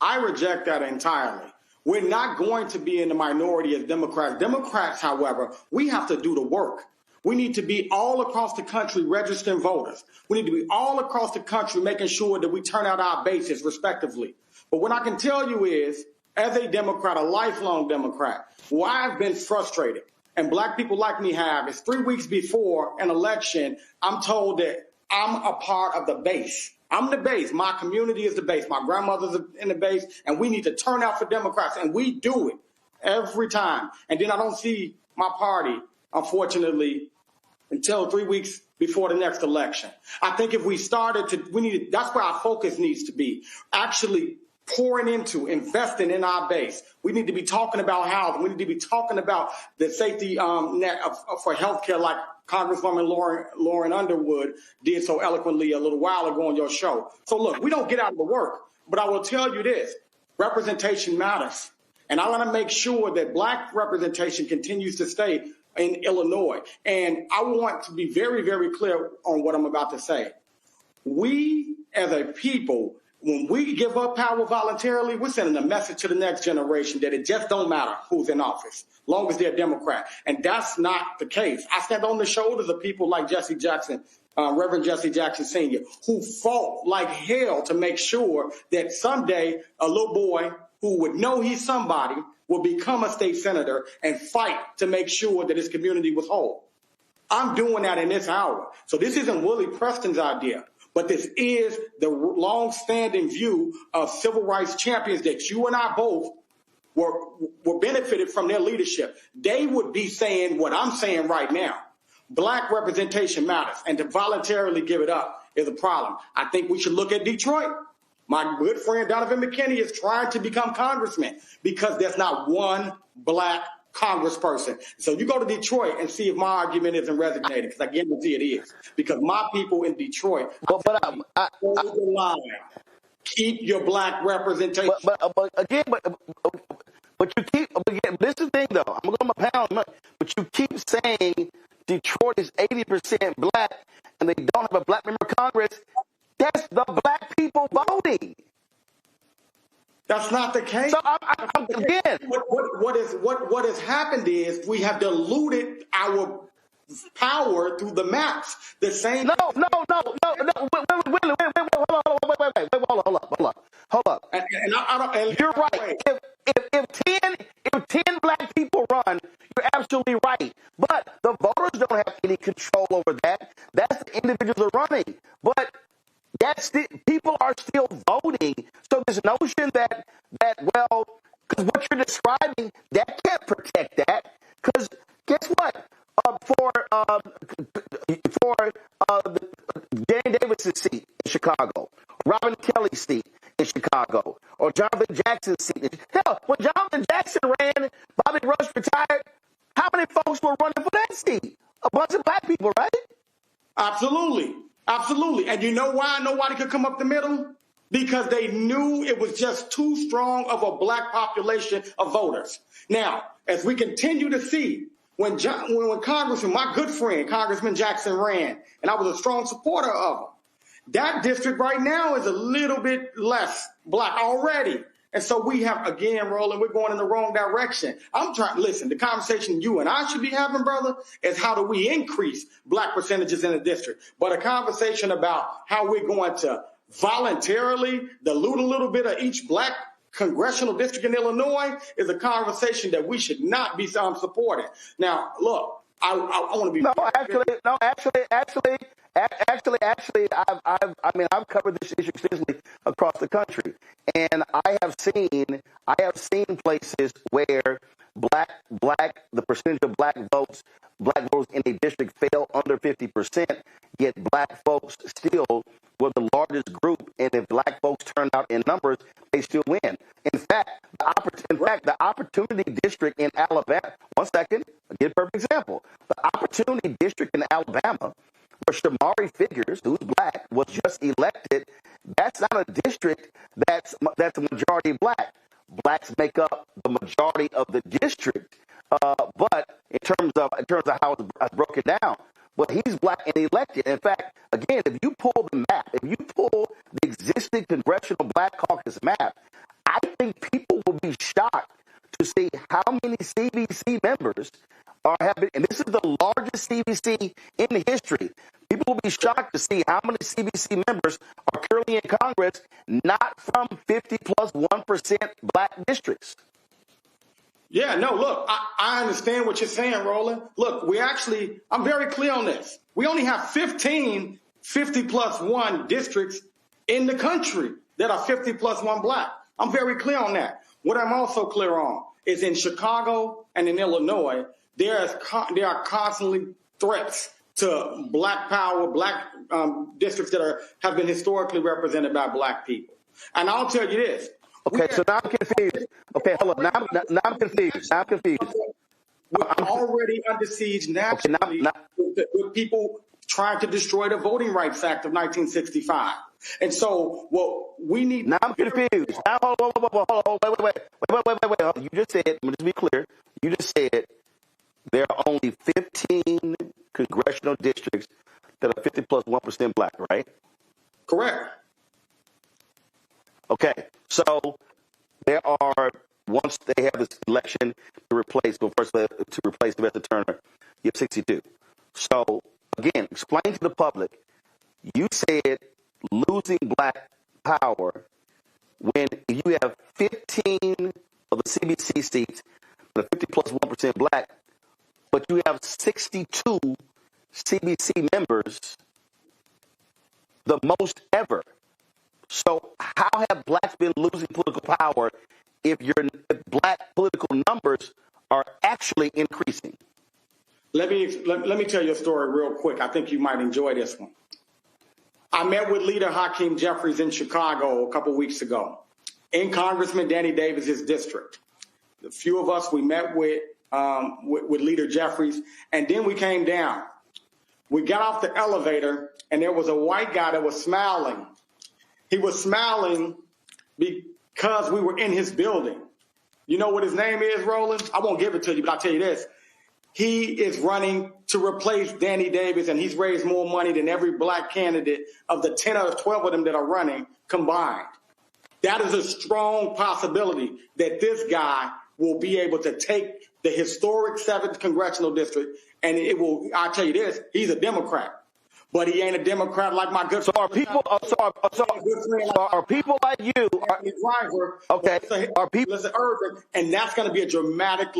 I reject that entirely. We're not going to be in the minority as Democrats. Democrats, however, we have to do the work. We need to be all across the country registering voters. We need to be all across the country making sure that we turn out our bases respectively. But what I can tell you is, as a Democrat, a lifelong Democrat, where I've been frustrated, and black people like me have, is 3 weeks before an election, I'm told that I'm a part of the base. I'm the base. My community is the base. My grandmother's in the base, and we need to turn out for Democrats, and we do it every time. And then I don't see my party, unfortunately, until 3 weeks before the next election. I think if we started to, that's where our focus needs to be, actually pouring into, investing in our base. We need to be talking about housing. We need to be talking about the safety net for healthcare like Congresswoman Lauren Underwood did so eloquently a little while ago on your show. So look, we don't get out of the work, but I will tell you this, representation matters. And I want to make sure that black representation continues to stay in Illinois. And I want to be very, very clear on what I'm about to say. We as a people, when we give up power voluntarily, we're sending a message to the next generation that it just don't matter who's in office, long as they're a Democrat. And that's not the case. I stand on the shoulders of people like Jesse Jackson, Reverend Jesse Jackson Sr., who fought like hell to make sure that someday a little boy who would know he's somebody will become a state senator and fight to make sure that his community was whole. I'm doing that in this hour. So this isn't Willie Preston's idea. But this is the long-standing view of civil rights champions that you and I both were benefited from their leadership. They would be saying what I'm saying right now. Black representation matters, and to voluntarily give it up is a problem. I think we should look at Detroit. My good friend Donovan McKinney is trying to become congressman because there's not one black congressperson. So you go to Detroit and see if my argument isn't resonating, because I guarantee it is. Because my people in Detroit, hold the line. Keep your black representation. But you keep, this is the thing though, I'm going to pound, but you keep saying Detroit is 80% black and they don't have a black member of Congress. That's the black people voting. That's not the case. So again, what has happened is we have diluted our power through the maps. The same. Hold up. And you're right. If 10 black people run, you're absolutely right. But the voters don't have any control over that. That's the individuals are running. But people are still voting. So this notion that well, because what you're describing, that can't protect that. Because guess what? For Jane Davis's seat in Chicago, Robin Kelly's seat in Chicago, or Jonathan Jackson's seat. Hell, when Jonathan Jackson ran, Bobby Rush retired, how many folks were running for that seat? A bunch of black people, right? Absolutely. Absolutely. And you know why nobody could come up the middle? Because they knew it was just too strong of a black population of voters. Now, as we continue to see, when Congressman, my good friend, Congressman Jackson ran, and I was a strong supporter of him, that district right now is a little bit less black already. And so we have, again, Roland, we're going in the wrong direction. I'm trying, listen, the conversation you and I should be having, brother, is how do we increase black percentages in the district? But a conversation about how we're going to voluntarily dilute a little bit of each black congressional district in Illinois is a conversation that we should not be supporting. Now, look, I want to be I've covered this issue extensively across the country, and I have seen places where the percentage of black votes in a district fell under 50%, yet black folks still were the largest group, and if black folks turn out in numbers, they still win. In fact, the Opportunity District in Alabama, one second, I'll give a perfect example. The Opportunity District in Alabama, where Shamari Figures, who's black, was just elected, that's not a district that's a majority black. Blacks make up the majority of the district, but in terms of how it's broken down, well, he's black and elected. In fact, again, if you pull the map, if you pull the existing Congressional Black Caucus map, I think people will be shocked to see how many CBC members have been, and this is the largest CBC in history. People will be shocked to see how many CBC members are currently in Congress, not from 50 plus 1% black districts. Yeah, no, look, I understand what you're saying, Roland. Look, I'm very clear on this. We only have 15 50 plus 1 districts in the country that are 50 plus 1 black. I'm very clear on that. What I'm also clear on is in Chicago and in Illinois, there are constantly threats to black power, black districts that have been historically represented by black people. And I'll tell you this. Okay, so now I'm confused. Okay, hold on. Now I'm confused. We're already under siege nationally with people trying to destroy the Voting Rights Act of 1965. And so, what we need... Now I'm confused. Now, hold on, wait. You just said, let me just be clear, you just said there are only 15 congressional districts that are 50 plus 1% black, right? Correct. Okay, so there are, once they have this election to replace Sylvester Turner, you have 62. So, again, explain to the public, you said losing black power when you have 15 of the CBC seats that are 50 plus 1% black, but you have 62 CBC members, the most ever. So how have blacks been losing political power if black political numbers are actually increasing? Let me tell you a story real quick. I think you might enjoy this one. I met with Leader Hakeem Jeffries in Chicago a couple weeks ago in Congressman Danny Davis's district. A few of us, we met with Leader Jeffries, and then we came down. We got off the elevator, and there was a white guy that was smiling. He was smiling because we were in his building. You know what his name is, Roland? I won't give it to you, but I'll tell you this. He is running to replace Danny Davis, and he's raised more money than every black candidate of the 10 or 12 of them that are running combined. That is a strong possibility that this guy will be able to take the historic 7th congressional district, and it will, I'll tell you this, he's a Democrat. But he ain't a Democrat like my good friend. Are people like you? Are people urban, and that's going to be a dramatic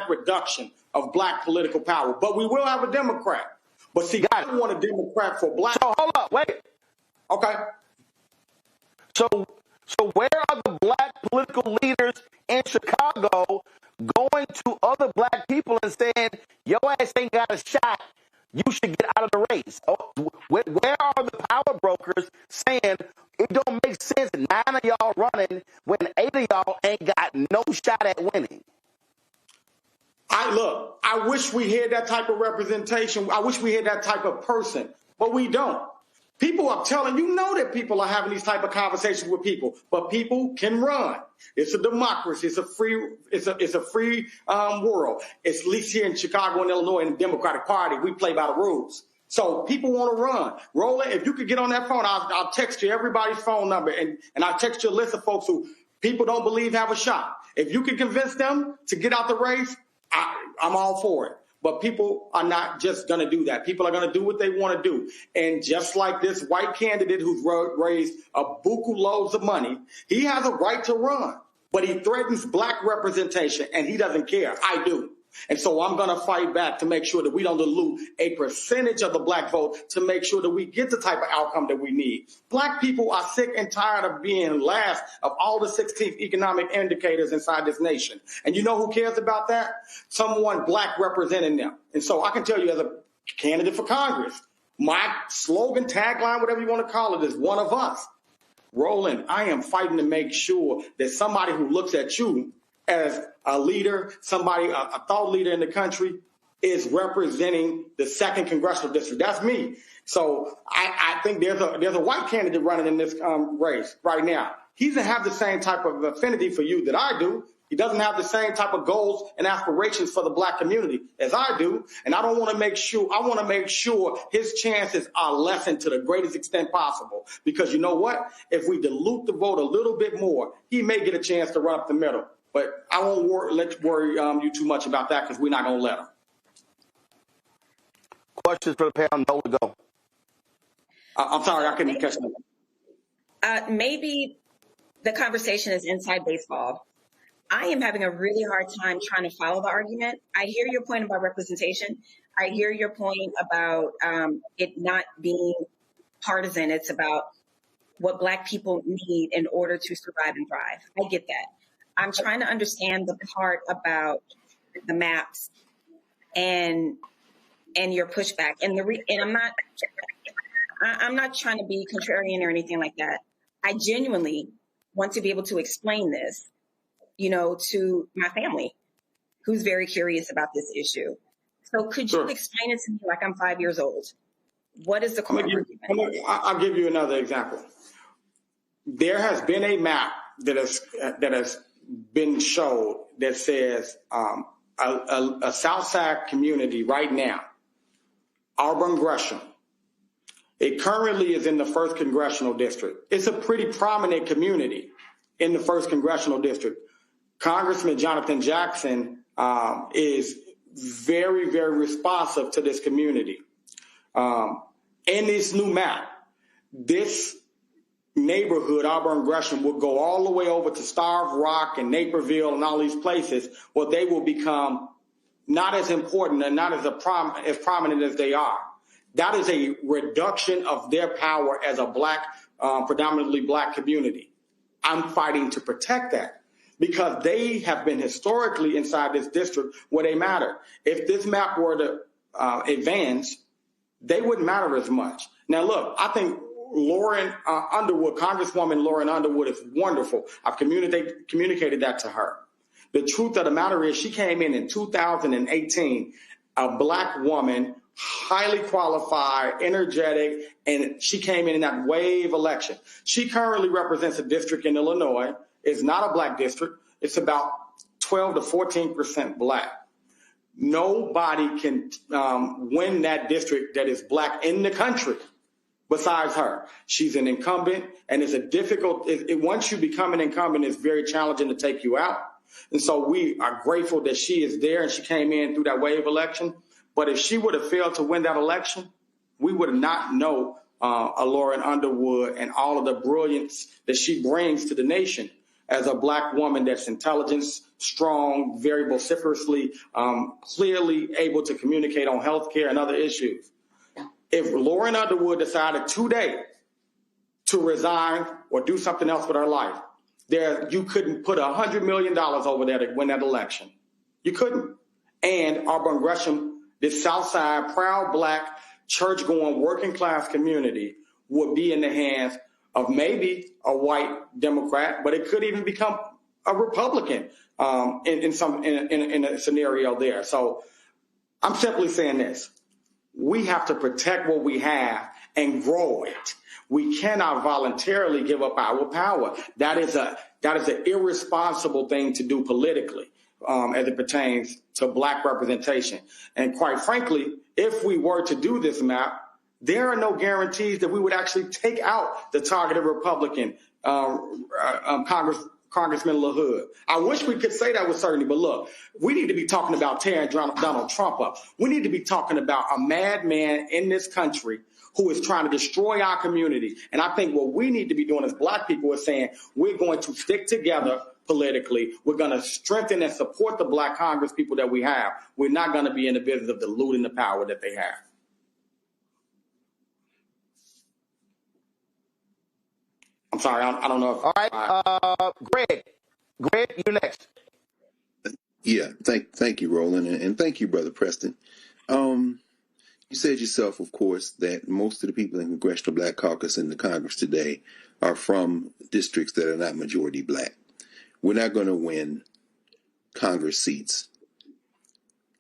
reduction of black political power. But we will have a Democrat. But see, I don't want a Democrat for black. So hold up, wait. Okay. So where are the black political leaders in Chicago going to other black people and saying, your ass ain't got a shot, you should get out of the race? Where are the power brokers saying it don't make sense 9 of y'all running when 8 of y'all ain't got no shot at winning? I wish we had that type of representation. I wish we had that type of person, but we don't. People are telling you know that people are having these type of conversations with people, but people can run. It's a democracy. It's a free world. It's at least here in Chicago and Illinois in the Democratic Party, we play by the rules. So people want to run. Roland, if you could get on that phone, I'll text you everybody's phone number, and I'll text you a list of folks who people don't believe have a shot. If you can convince them to get out the race, I'm all for it. But people are not just going to do that. People are going to do what they want to do. And just like this white candidate who's raised a buku loads of money, he has a right to run. But he threatens black representation, and he doesn't care. I do. And so I'm going to fight back to make sure that we don't dilute a percentage of the black vote to make sure that we get the type of outcome that we need. Black people are sick and tired of being last of all the 16th economic indicators inside this nation. And you know who cares about that? Someone black representing them. And so I can tell you as a candidate for Congress, my slogan, tagline, whatever you want to call it, is one of us. Roland, I am fighting to make sure that somebody who looks at you as a leader, somebody, a thought leader in the country, is representing the 2nd congressional district. That's me. So I think there's a white candidate running in this race right now. He doesn't have the same type of affinity for you that I do. He doesn't have the same type of goals and aspirations for the black community as I do. And I want to make sure his chances are lessened to the greatest extent possible. Because you know what? If we dilute the vote a little bit more, he may get a chance to run up the middle. But I won't worry you too much about that because we're not going to let him. Questions for the panel? No, go. I'm sorry, I couldn't catch that. Maybe the conversation is inside baseball. I am having a really hard time trying to follow the argument. I hear your point about representation. I hear your point about it not being partisan. It's about what black people need in order to survive and thrive. I get that. I'm trying to understand the part about the maps and your pushback. And I'm not trying to be contrarian or anything like that. I genuinely want to be able to explain this, to my family, who's very curious about this issue. So could you explain it to me like I'm 5 years old? What is the core argument? I'll give you another example. There has been a map that has been showed that says a South Side community right now, Auburn Gresham. It currently is in the 1st Congressional District. It's a pretty prominent community in the 1st Congressional District. Congressman Jonathan Jackson is very, very responsive to this community. In this new map, this neighborhood, Auburn Gresham, will go all the way over to Starved Rock and Naperville and all these places where they will become not as important and not as prominent as they are. That is a reduction of their power as a predominantly black community. I'm fighting to protect that because they have been historically inside this district where they matter. If this map were to advance, they wouldn't matter as much. Now, look, I think Lauren Underwood, Congresswoman Lauren Underwood, is wonderful. I've communicated that to her. The truth of the matter is she came in 2018, a black woman, highly qualified, energetic, and she came in that wave election. She currently represents a district in Illinois. It's not a black district. It's about 12 to 14% black. Nobody can win that district that is black in the country besides her. She's an incumbent, and it's a difficult, once you become an incumbent, it's very challenging to take you out. And so we are grateful that she is there and she came in through that wave election. But if she would have failed to win that election, we would not know a Lauren Underwood and all of the brilliance that she brings to the nation as a black woman that's intelligent, strong, very vociferously, clearly able to communicate on healthcare and other issues. If Lauren Underwood decided today to resign or do something else with her life, you couldn't put $100 million over there to win that election. You couldn't. And Auburn Gresham, this Southside, proud black, church-going, working-class community would be in the hands of maybe a white Democrat, but it could even become a Republican in a scenario there. So I'm simply saying this. We have to protect what we have and grow it. We cannot voluntarily give up our power. That is an irresponsible thing to do politically as it pertains to black representation. And quite frankly, if we were to do this map, there are no guarantees that we would actually take out the targeted Republican Congressman LaHood. I wish we could say that with certainty, but look, we need to be talking about tearing Donald Trump up. We need to be talking about a madman in this country who is trying to destroy our community. And I think what we need to be doing as black people is saying we're going to stick together politically. We're going to strengthen and support the black Congress people that we have. We're not going to be in the business of diluting the power that they have. I'm sorry, I don't know if... All right, Greg, you're next. Yeah, thank you, Roland, and thank you, Brother Preston. You said yourself, of course, that most of the people in Congressional Black Caucus in the Congress today are from districts that are not majority black. We're not going to win Congress seats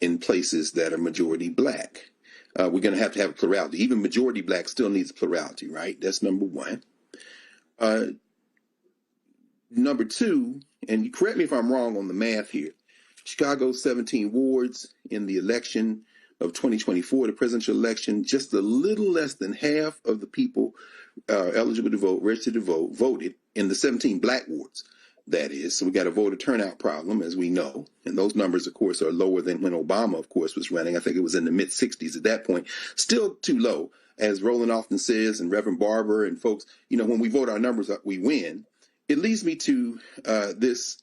in places that are majority black. We're going to have a plurality. Even majority black still needs plurality, right? That's number one. Number two, and you correct me if I'm wrong on the math here, Chicago's 17 wards in the election of 2024, the presidential election, just a little less than half of the people eligible to vote, registered to vote, voted in the 17 black wards, that is. So we got a voter turnout problem, as we know. And those numbers, of course, are lower than when Obama, of course, was running. I think it was in the mid-60s at that point. Still too low. As Roland often says, and Reverend Barber and folks, when we vote our numbers up, we win. It leads me to this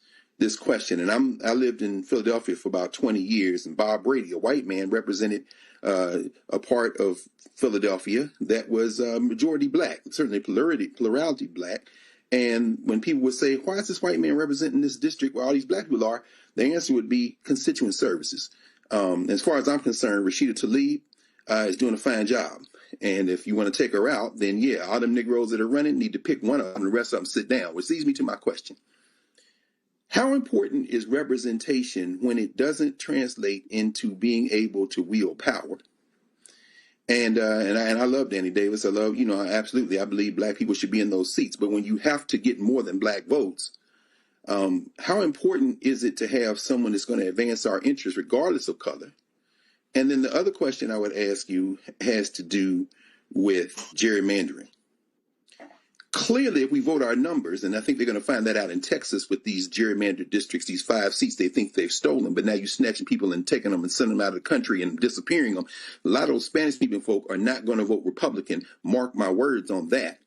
question, and I lived in Philadelphia for about 20 years, and Bob Brady, a white man, represented a part of Philadelphia that was majority black, certainly plurality black. And when people would say, why is this white man representing this district where all these black people are, the answer would be constituent services. As far as I'm concerned, Rashida Tlaib is doing a fine job. And if you want to take her out, then yeah, all them Negroes that are running need to pick one of them and the rest of them sit down, which leads me to my question. How important is representation when it doesn't translate into being able to wield power? And I love Danny Davis. I love, absolutely. I believe black people should be in those seats. But when you have to get more than black votes, how important is it to have someone that's going to advance our interests regardless of color? And then the other question I would ask you has to do with gerrymandering. Clearly, if we vote our numbers, and I think they're going to find that out in Texas with these gerrymandered districts, these 5 seats they think they've stolen, but now you're snatching people and taking them and sending them out of the country and disappearing them. A lot of those Spanish-speaking folk are not going to vote Republican. Mark my words on that.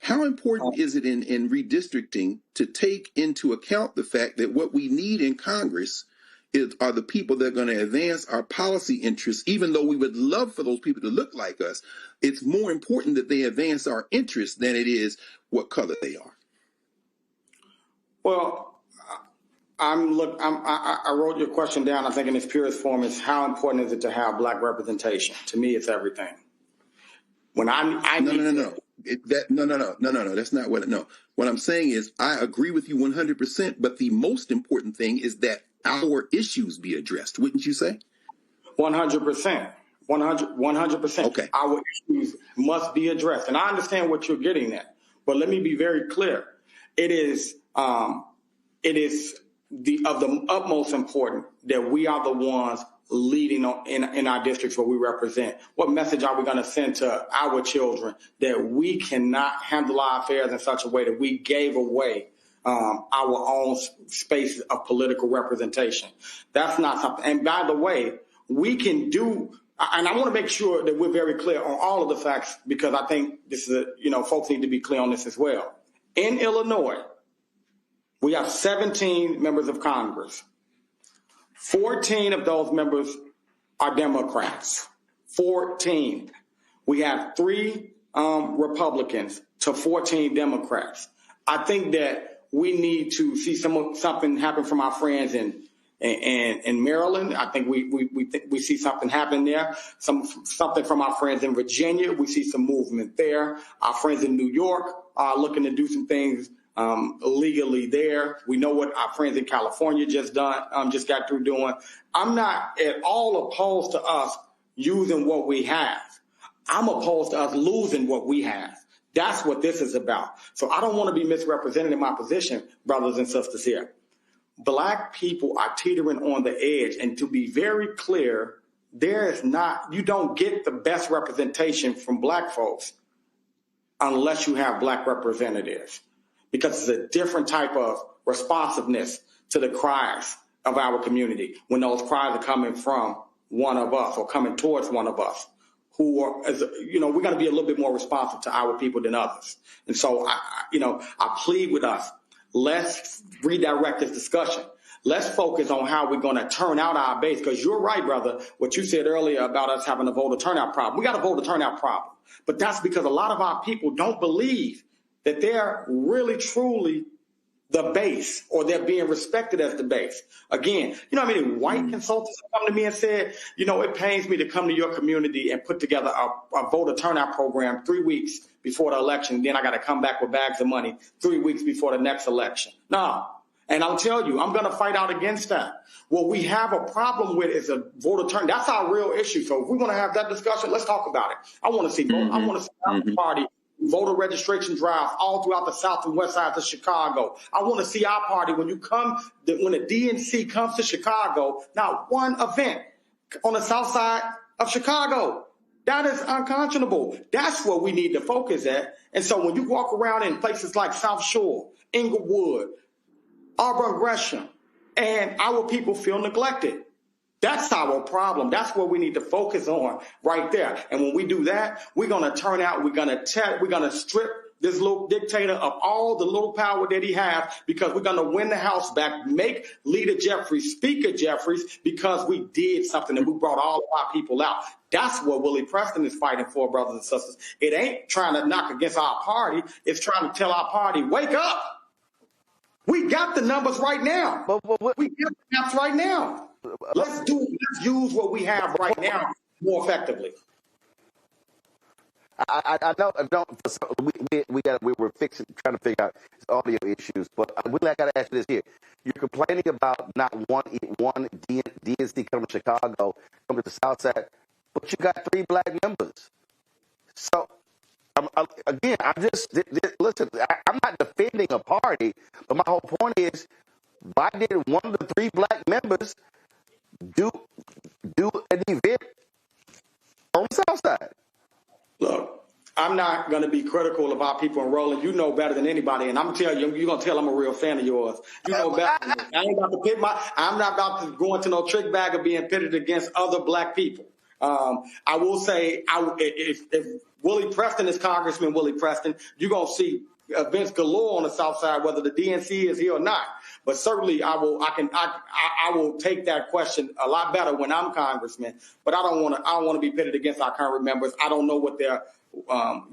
How important is it in redistricting to take into account the fact that what we need in Congress are the people that are going to advance our policy interests, even though we would love for those people to look like us? It's more important that they advance our interests than it is what color they are. Well, I wrote your question down. I think in its purest form is how important is it to have black representation? To me, it's everything. When No. That's not what. No, what I'm saying is I agree with you 100%. But the most important thing is that our issues be addressed. Wouldn't you say? 100%. 100%. Okay. Our issues must be addressed, and I understand what you're getting at. But let me be very clear. It is of the utmost important that we are the ones leading in our districts where we represent. What message are we going to send to our children that we cannot handle our affairs in such a way that we gave away our own space of political representation? That's not something. And by the way, we can do, and I want to make sure that we're very clear on all of the facts, because I think this is folks need to be clear on this as well. In Illinois, we have 17 members of Congress. 14 of those members are Democrats. 14. We have 3 Republicans to 14 Democrats. I think that we need to see something happen from our friends in Maryland. I think we see something happen there. Something from our friends in Virginia. We see some movement there. Our friends in New York are looking to do some things legally there. We know what our friends in California just got through doing. I'm not at all opposed to us using what we have. I'm opposed to us losing what we have. That's what this is about. So I don't want to be misrepresented in my position, brothers and sisters here. Black people are teetering on the edge. And to be very clear, you don't get the best representation from black folks unless you have black representatives, because it's a different type of responsiveness to the cries of our community when those cries are coming from one of us or coming towards one of us, who are, we're going to be a little bit more responsive to our people than others. And so, I plead with us, let's redirect this discussion. Let's focus on how we're going to turn out our base, because you're right, brother, what you said earlier about us having a voter turnout problem. We got a voter turnout problem, but that's because a lot of our people don't believe that they're really, truly the base, or they're being respected as the base. Again, how many white consultants have come to me and said, it pains me to come to your community and put together a voter turnout program 3 weeks before the election. Then I got to come back with bags of money 3 weeks before the next election. No. And I'll tell you, I'm going to fight out against that. What we have a problem with is a voter turnout. That's our real issue. So if we're going to have that discussion, let's talk about it. I want to see our party voter registration drives all throughout the south and west sides of Chicago. I want to see our party when the DNC comes to Chicago, not one event on the south side of Chicago. That is unconscionable. That's where we need to focus at. And so when you walk around in places like South Shore, Inglewood, Auburn Gresham, and our people feel neglected. That's our problem. That's what we need to focus on right there. And when we do that, we're going to turn out, we're going to strip this little dictator of all the little power that he has, because we're going to win the House back, make Leader Jeffries, Speaker Jeffries, because we did something and we brought all of our people out. That's what Willie Preston is fighting for, brothers and sisters. It ain't trying to knock against our party. It's trying to tell our party, wake up. We got the numbers right now. We got the maps right now. Let's use what we have right now more effectively. I know. We were trying to figure out audio issues, but I got to ask you this here. You're complaining about not one DNC coming to Chicago, coming to the South Side, but you got 3 black members. So, again, listen, I'm not defending a party, but my whole point is, why did one of the 3 black members do an event on the South Side? Look, I'm not going to be critical of our people in Roland. You know better than anybody, and I'm telling you, you're going to tell I'm a real fan of yours. You know better than me. I'm not about to go into no trick bag of being pitted against other black people. I will say, if Willie Preston is Congressman Willie Preston, you're going to see events galore on the South Side, whether the DNC is here or not. But certainly, I will take that question a lot better when I'm Congressman. But I don't want to be pitted against our current members. I don't know what they're, I'm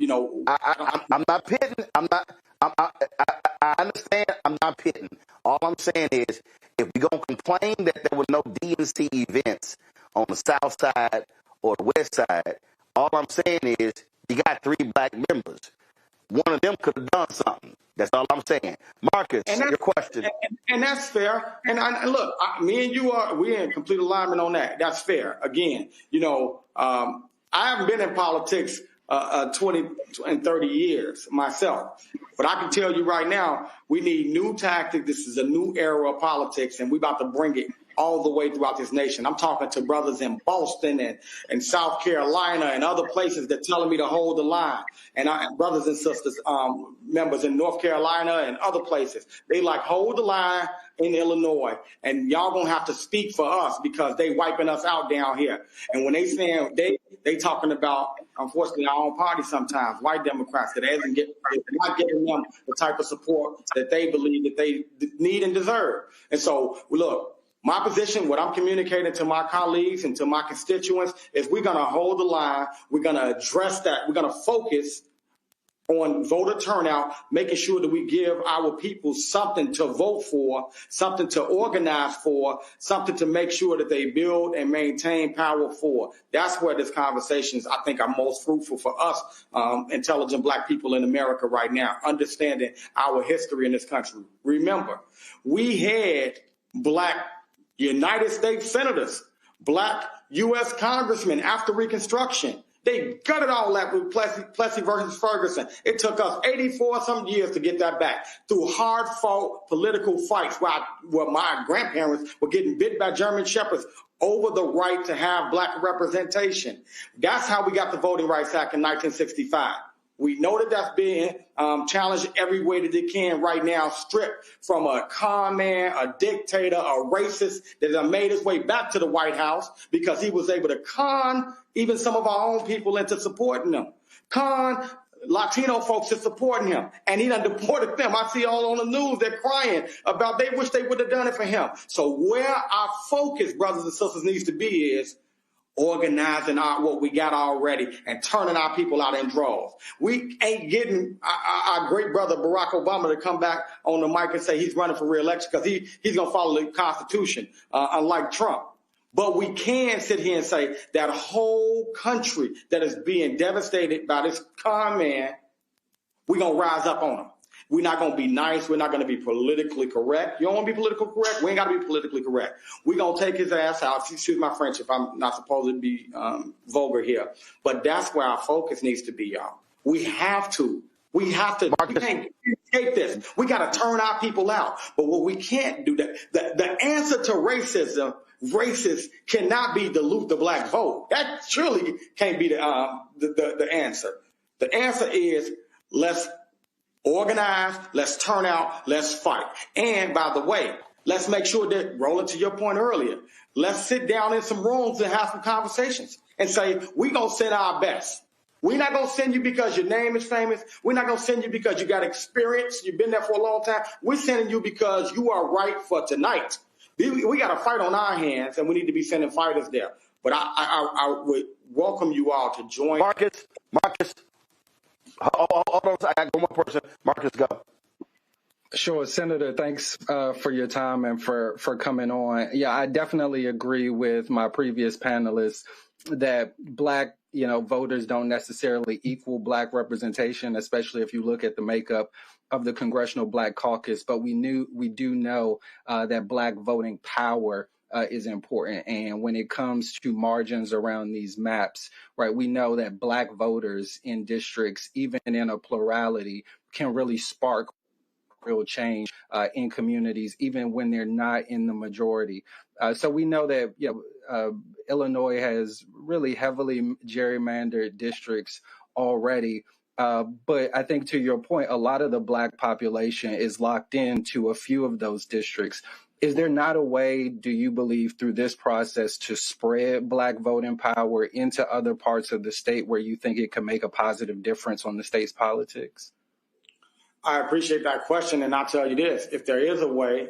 not pitting. I understand. I'm not pitting. All I'm saying is, if we're gonna complain that there were no DNC events on the South Side or the West Side, all I'm saying is you got 3 black members. One of them could have done something. That's all I'm saying. Marcus, your question. And that's fair. And look, me and you we're in complete alignment on that. That's fair. Again, I haven't been in politics 20 and 30 years myself. But I can tell you right now, we need new tactics. This is a new era of politics, and we're about to bring it all the way throughout this nation. I'm talking to brothers in Boston and South Carolina and other places that telling me to hold the line. And brothers and sisters, members in North Carolina and other places, they hold the line in Illinois. And y'all gonna have to speak for us because they wiping us out down here. And when they saying they talking about, unfortunately, our own party sometimes, white Democrats, that they're not giving them the type of support that they believe that they need and deserve. And so, look, my position, what I'm communicating to my colleagues and to my constituents is we're going to hold the line. We're going to address that. We're going to focus on voter turnout, making sure that we give our people something to vote for, something to organize for, something to make sure that they build and maintain power for. That's where this conversations, I think, are most fruitful for us, intelligent black people in America right now, understanding our history in this country. Remember, we had black United States senators, black U.S. congressmen after Reconstruction. They gutted all that with Plessy versus Ferguson. It took us 84-some years to get that back through hard-fought political fights where my grandparents were getting bit by German shepherds over the right to have black representation. That's how we got the Voting Rights Act in 1965. We know that that's being challenged every way that it can right now, stripped from a con man, a dictator, a racist that has made his way back to the White House because he was able to con even some of our own people into supporting them. Con Latino folks is supporting him, and he done deported them. I see all on the news, they're crying about they wish they would have done it for him. So where our focus, brothers and sisters, needs to be is organizing what we got already and turning our people out in droves. We ain't getting our great brother Barack Obama to come back on the mic and say he's running for re-election because he's going to follow the Constitution, unlike Trump. But we can sit here and say that whole country that is being devastated by this con man, we're going to rise up on them. We're not going to be nice. We're not going to be politically correct. You don't want to be politically correct? We ain't got to be politically correct. We're going to take his ass out. Excuse my French if I'm not supposed to be vulgar here. But that's where our focus needs to be, y'all. We have to. We can't escape this. We got to turn our people out. But what we can't do, the answer to racism, racists cannot be dilute the black vote. That surely can't be the answer. The answer is let's organize, let's turn out, let's fight. And by the way, let's make sure that, Roland, to your point earlier, let's sit down in some rooms and have some conversations and say, we're going to send our best. We're not going to send you because your name is famous. We're not going to send you because you got experience. You've been there for a long time. We're sending you because you are right for tonight. We got a fight on our hands, and we need to be sending fighters there. But I would welcome you all to join. Marcus. Hold on, I got one more person. Marcus, go. Sure, Senator, thanks for your time and for coming on. Yeah, I definitely agree with my previous panelists that black voters don't necessarily equal Black representation, especially if you look at the makeup of the Congressional Black Caucus. But we do know that Black voting power is important. And when it comes to margins around these maps, right, we know that Black voters in districts, even in a plurality, can really spark real change in communities, even when they're not in the majority. So we know that Illinois has really heavily gerrymandered districts already. But I think, to your point, a lot of the Black population is locked into a few of those districts. Is there not a way, do you believe, through this process to spread Black voting power into other parts of the state where you think it could make a positive difference on the state's politics? I appreciate that question, and I'll tell you this: if there is a way,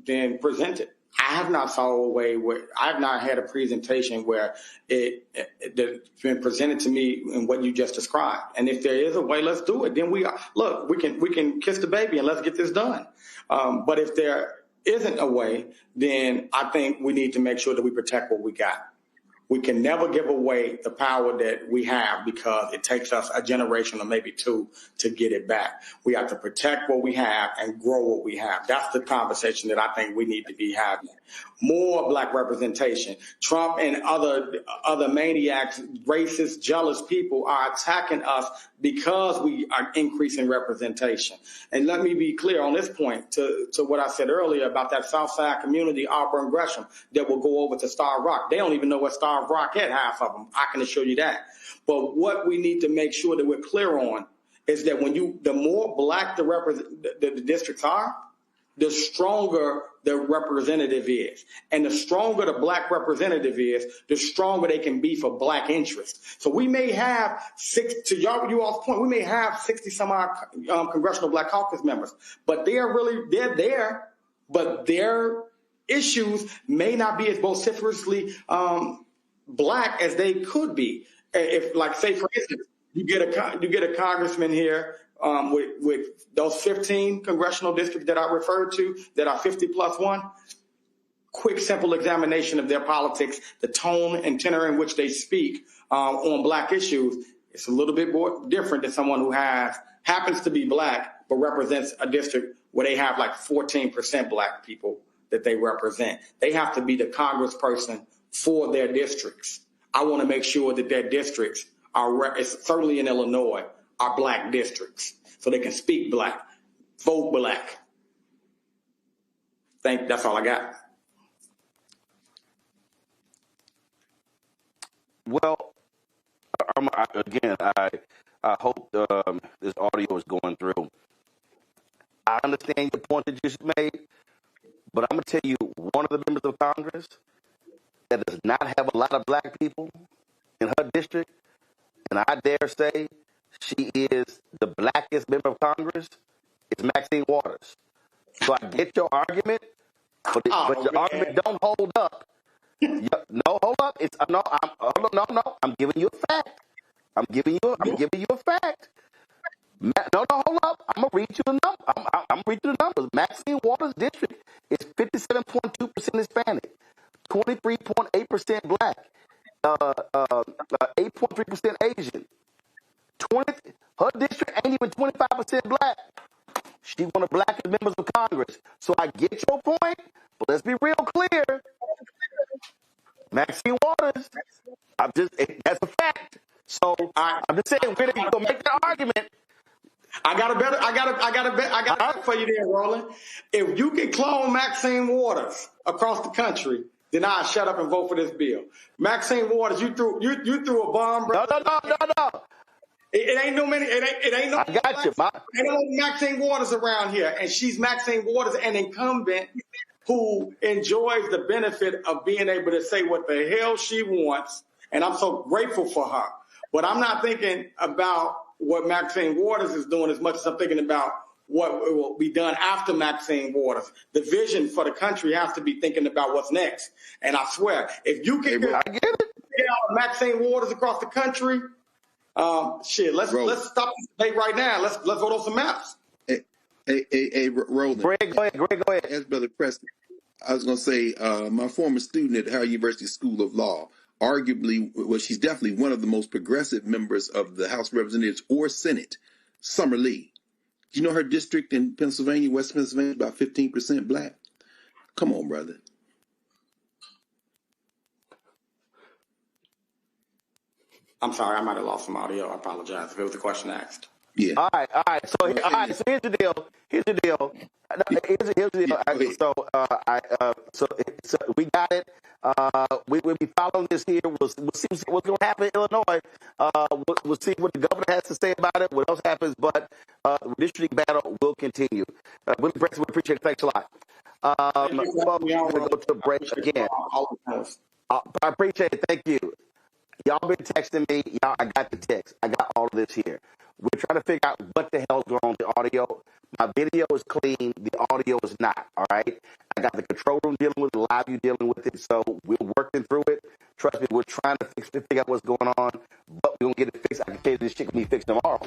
then present it. I have not saw a way where I've not had a presentation where it's been presented to me in what you just described. And if there is a way, let's do it. Then we can kiss the baby and let's get this done. But if there isn't a way, then I think we need to make sure that we protect what we got. We can never give away the power that we have because it takes us a generation or maybe two to get it back. We have to protect what we have and grow what we have. That's the conversation that I think we need to be having. More Black representation. Trump and other maniacs, racist, jealous people are attacking us because we are increasing representation. And let me be clear on this point to what I said earlier about that Southside community, Auburn, Gresham, that will go over to Starved Rock. They don't even know what Starved Rock is, half of them. I can assure you that. But what we need to make sure that we're clear on is that the more Black the districts are, the stronger the representative is. And the stronger the Black representative is, the stronger they can be for Black interests. So we may have you all's point, we may have 60 some odd Congressional Black Caucus members, but they're there, but their issues may not be as vociferously Black as they could be. If, like, say, for instance, you get a congressman here with those 15 congressional districts that I referred to that are 50+1, quick, simple examination of their politics, the tone and tenor in which they speak on Black issues. It's a little bit more different than someone who happens to be Black but represents a district where they have like 14% Black people that they represent. They have to be the congressperson for their districts. I want to make sure that their districts are, certainly in Illinois, are Black districts, so they can speak Black, vote Black. That's all I got. Well, I hope this audio is going through. I understand your point that you just made, but I'm going to tell you, one of the members of Congress that does not have a lot of Black people in her district, and I dare say she is the Blackest member of Congress, is Maxine Waters. So I get your argument, but your argument don't hold up. No, hold up. I'm giving you a fact. I'm giving you a fact. No, hold up. I'm gonna read you the number. I'm reading the numbers. Maxine Waters' district is 57.2% Hispanic, 23.8% Black, 8.3% Asian. Her district ain't even 25% Black. She's one of the Blackest members of Congress. So I get your point, but let's be real clear. Maxine Waters, that's a fact. So I'm just saying, we're gonna make the argument. I got a bet for you there, Roland. If you can clone Maxine Waters across the country, then I'll shut up and vote for this bill. Maxine Waters, you threw a bomb. No. It ain't no many. It ain't no. I got you. Ain't no Maxine Waters around here, and she's Maxine Waters, an incumbent who enjoys the benefit of being able to say what the hell she wants, and I'm so grateful for her. But I'm not thinking about what Maxine Waters is doing as much as I'm thinking about what will be done after Maxine Waters. The vision for the country has to be thinking about what's next. And I swear, if you can get out Maxine Waters across the country, let's stop this debate right now. Let's vote on some maps. Hey, Roland. Greg, go ahead. As Brother Preston, I was going to say, my former student at Howard University School of Law arguably, well, she's definitely one of the most progressive members of the House of Representatives or Senate, Summer Lee. Do you know her district in Pennsylvania, West Pennsylvania, is about 15% black? Come on, brother. I'm sorry, I might have lost some audio. I apologize if it was a question asked. Yeah. All right. So here's the deal. Here's the deal. So we got it. We'll be following this here. We'll see what's going to happen in Illinois. We'll see what the governor has to say about it, what else happens, but the redistricting battle will continue. Willie Preston, we appreciate it. Thanks a lot. We're going to go to a break again. I appreciate it. Thank you. Y'all been texting me. Y'all, I got the text. I got all of this here. We're trying to figure out what the hell's going on with the audio. My video is clean. The audio is not. All right. I got the control room dealing with it, live you dealing with it. So we're working through it. Trust me, we're trying to figure out what's going on, but we're going to get it fixed. I can tell you this shit can be fixed tomorrow.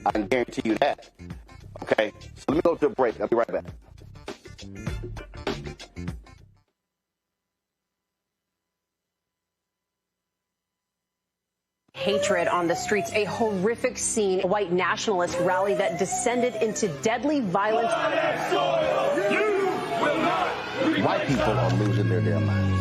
I can guarantee you that. Okay. So let me go to a break. I'll be right back. Hatred on the streets, a horrific scene, a white nationalist rally that descended into deadly violence. White people are losing their damn minds.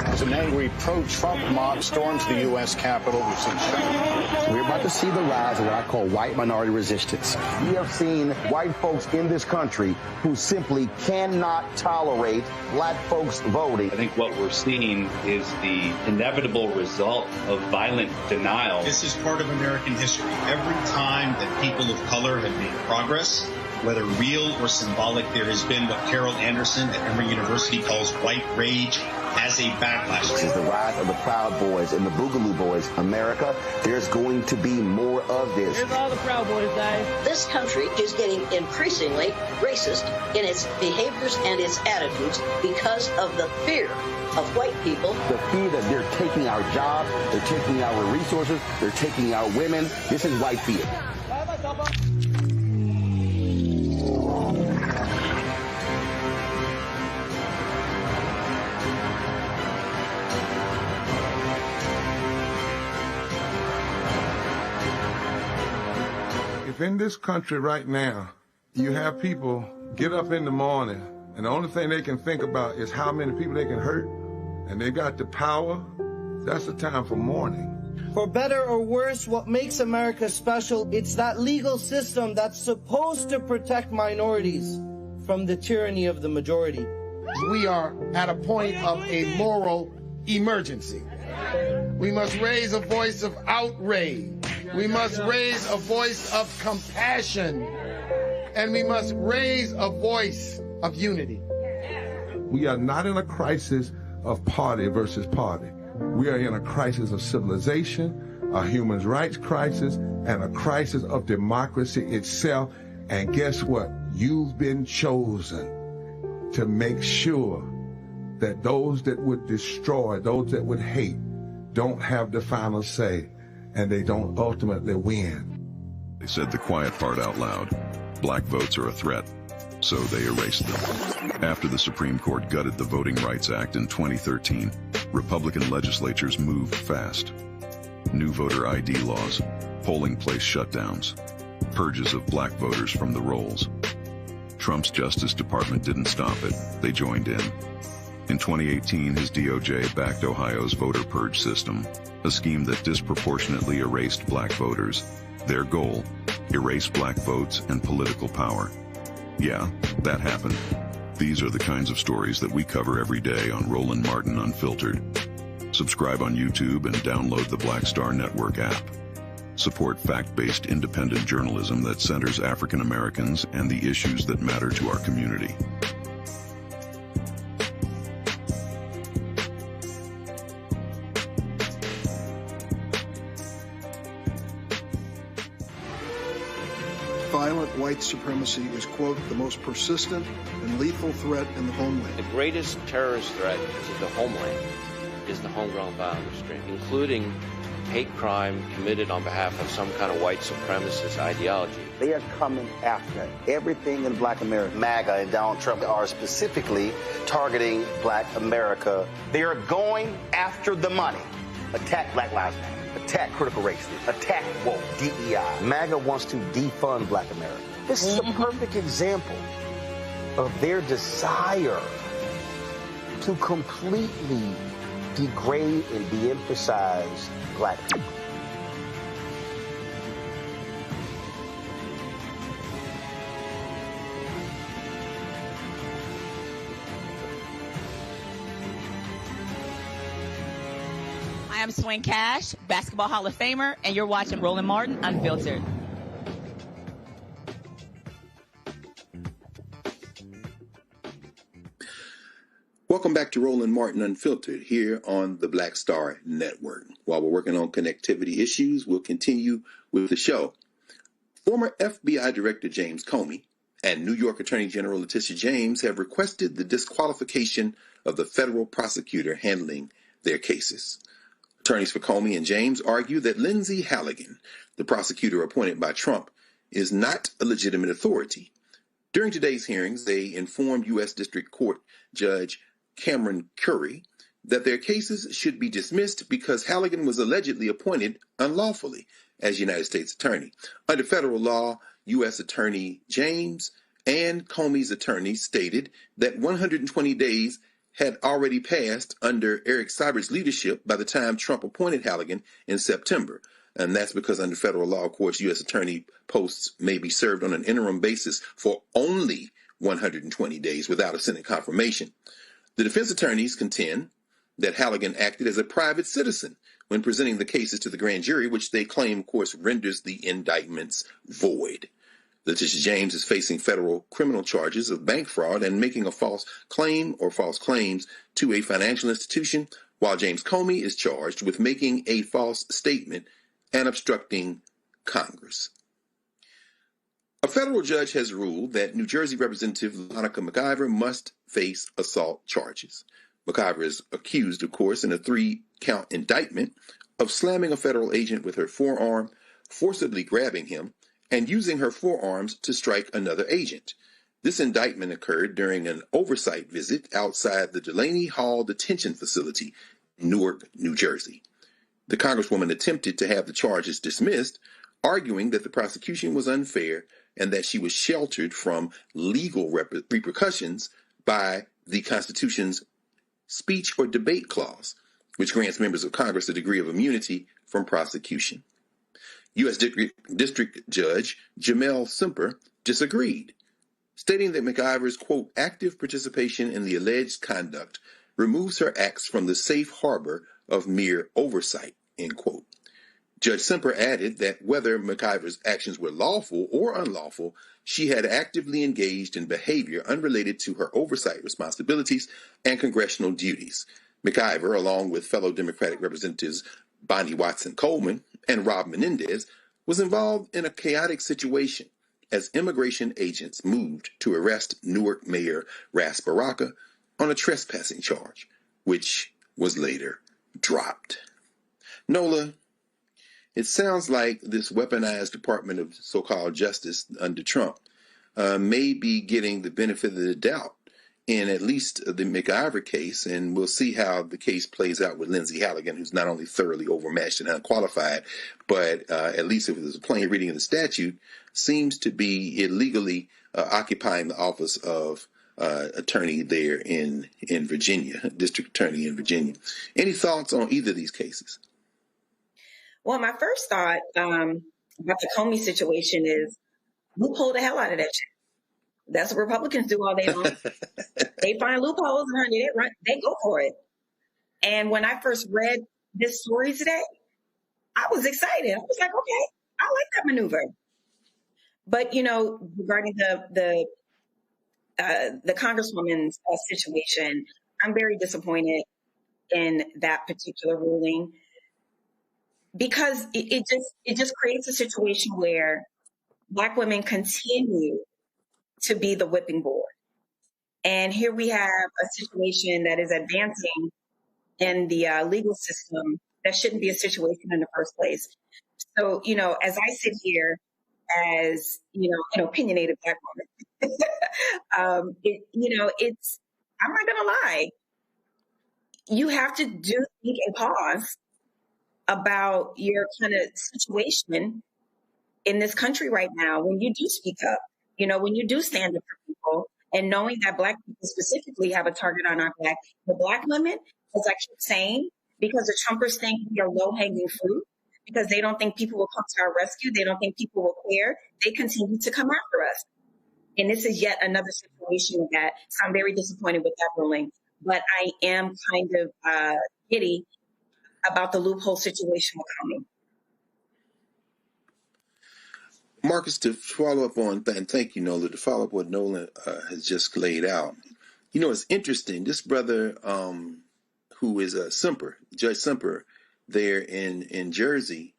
As an angry pro-Trump mob storms the U.S. Capitol, we've seen shutdown. We're about to see the rise of what I call white minority resistance. We have seen white folks in this country who simply cannot tolerate black folks voting. I think what we're seeing is the inevitable result of violent denial. This is part of American history. Every time that people of color have made progress, whether real or symbolic, there has been what Carol Anderson at Emory University calls white rage as a backlash. This is the rise of the Proud Boys and the Boogaloo Boys. America, there's going to be more of this. Here's all the Proud Boys, guys. This country is getting increasingly racist in its behaviors and its attitudes because of the fear of white people. The fear that they're taking our jobs, they're taking our resources, they're taking our women. This is white fear. If in this country right now, you have people get up in the morning and the only thing they can think about is how many people they can hurt, and they got the power, that's the time for mourning. For better or worse, what makes America special, it's that legal system that's supposed to protect minorities from the tyranny of the majority. We are at a point of a moral emergency. We must raise a voice of outrage. We must raise a voice of compassion. And we must raise a voice of unity. We are not in a crisis of party versus party. We are in a crisis of civilization, a human rights crisis, and a crisis of democracy itself. And guess what? You've been chosen to make sure that those that would destroy, those that would hate, don't have the final say, and they don't ultimately win. They said the quiet part out loud. Black votes are a threat, so they erased them. After the Supreme Court gutted the Voting Rights Act in 2013, Republican legislatures moved fast. New voter ID laws, polling place shutdowns, purges of black voters from the rolls. Trump's Justice Department didn't stop it. They joined in. In 2018, his DOJ backed Ohio's voter purge system, a scheme that disproportionately erased black voters. Their goal, erase black votes and political power. Yeah, that happened. These are the kinds of stories that we cover every day on Roland Martin Unfiltered. Subscribe on YouTube and download the Black Star Network app. Support fact-based independent journalism that centers African Americans and the issues that matter to our community. Violent white supremacy is, quote, the most persistent and lethal threat in the homeland. The greatest terrorist threat to the homeland is the homegrown violence stream, including hate crime committed on behalf of some kind of white supremacist ideology. They are coming after everything in Black America. MAGA and Donald Trump are specifically targeting Black America. They are going after the money. Attack Black Lives Matter. Attack critical race theory. Attack woke, DEI. MAGA wants to defund Black America. This is a perfect example of their desire to completely degrade and de-emphasize Black people. I am Swing Cash, Basketball Hall of Famer, and you're watching Roland Martin Unfiltered. Welcome back to Roland Martin Unfiltered here on the Black Star Network. While we're working on connectivity issues, we'll continue with the show. Former FBI Director James Comey and New York Attorney General Letitia James have requested the disqualification of the federal prosecutor handling their cases. Attorneys for Comey and James argue that Lindsay Halligan, the prosecutor appointed by Trump, is not a legitimate authority. During today's hearings, they informed U.S. District Court Judge Cameron Curry that their cases should be dismissed because Halligan was allegedly appointed unlawfully as United States Attorney. Under federal law, U.S. Attorney James and Comey's attorneys stated that 120 days had already passed under Eric Seibert's leadership by the time Trump appointed Halligan in September. And that's because under federal law, of course, U.S. attorney posts may be served on an interim basis for only 120 days without a Senate confirmation. The defense attorneys contend that Halligan acted as a private citizen when presenting the cases to the grand jury, which they claim, of course, renders the indictments void. Letitia James is facing federal criminal charges of bank fraud and making a false claim or false claims to a financial institution, while James Comey is charged with making a false statement and obstructing Congress. A federal judge has ruled that New Jersey Representative Monica McIver must face assault charges. McIver is accused, of course, in a 3-count indictment of slamming a federal agent with her forearm, forcibly grabbing him, and using her forearms to strike another agent. This indictment occurred during an oversight visit outside the Delaney Hall Detention Facility in Newark, New Jersey. The Congresswoman attempted to have the charges dismissed, arguing that the prosecution was unfair and that she was sheltered from legal repercussions by the Constitution's speech or debate clause, which grants members of Congress a degree of immunity from prosecution. U.S. District Judge Jamel Semper disagreed, stating that McIver's, quote, active participation in the alleged conduct removes her acts from the safe harbor of mere oversight, end quote. Judge Semper added that whether McIver's actions were lawful or unlawful, she had actively engaged in behavior unrelated to her oversight responsibilities and congressional duties. McIver, along with fellow Democratic Representatives Bonnie Watson Coleman and Rob Menendez, was involved in a chaotic situation as immigration agents moved to arrest Newark Mayor Ras Baraka on a trespassing charge, which was later dropped. Nola, it sounds like this weaponized Department of so-called justice under Trump may be getting the benefit of the doubt in at least the McIver case, and we'll see how the case plays out with Lindsay Halligan, who's not only thoroughly overmatched and unqualified, but at least if it was a plain reading of the statute, seems to be illegally occupying the office of attorney there in Virginia, district attorney in Virginia. Any thoughts on either of these cases? Well, my first thought about the Comey situation is loophole the hell out of that shit. That's what Republicans do all day long. They find loopholes and honey, they go for it. And when I first read this story today, I was excited. I was like, okay, I like that maneuver. But, you know, regarding the Congresswoman's situation, I'm very disappointed in that particular ruling because it just creates a situation where Black women continue to be the whipping board. And here we have a situation that is advancing in the legal system That shouldn't be a situation in the first place. So, you know, as I sit here as, you know, an opinionated Black woman, I'm not going to lie. You have to think and pause about your kind of situation in this country right now when you do speak up, you know, when you do stand up for people, and knowing that Black people specifically have a target on our back. The Black women, as I keep saying, because the Trumpers think we are low-hanging fruit, because they don't think people will come to our rescue, they don't think people will care, they continue to come after us. And this is yet another situation that, so I'm very disappointed with that ruling. But I am kind of giddy about the loophole situation with coming. Marcus, to follow up on that, and thank you, Nola, to follow up what Nola has just laid out. You know, it's interesting. This brother who is Semper, Judge Semper, there in Jersey,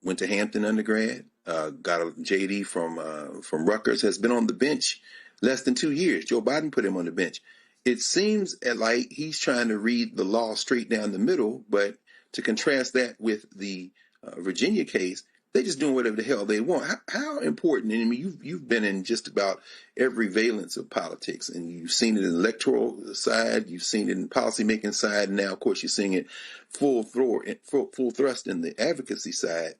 went to Hampton undergrad, got a JD from Rutgers, has been on the bench less than 2 years. Joe Biden put him on the bench. It seems like he's trying to read the law straight down the middle, but to contrast that with the Virginia case, they're just doing whatever the hell they want. How important, and I mean, you've been in just about every valence of politics, and you've seen it in the electoral side, you've seen it in the policymaking side, and now, of course, you're seeing it full thrust in the advocacy side.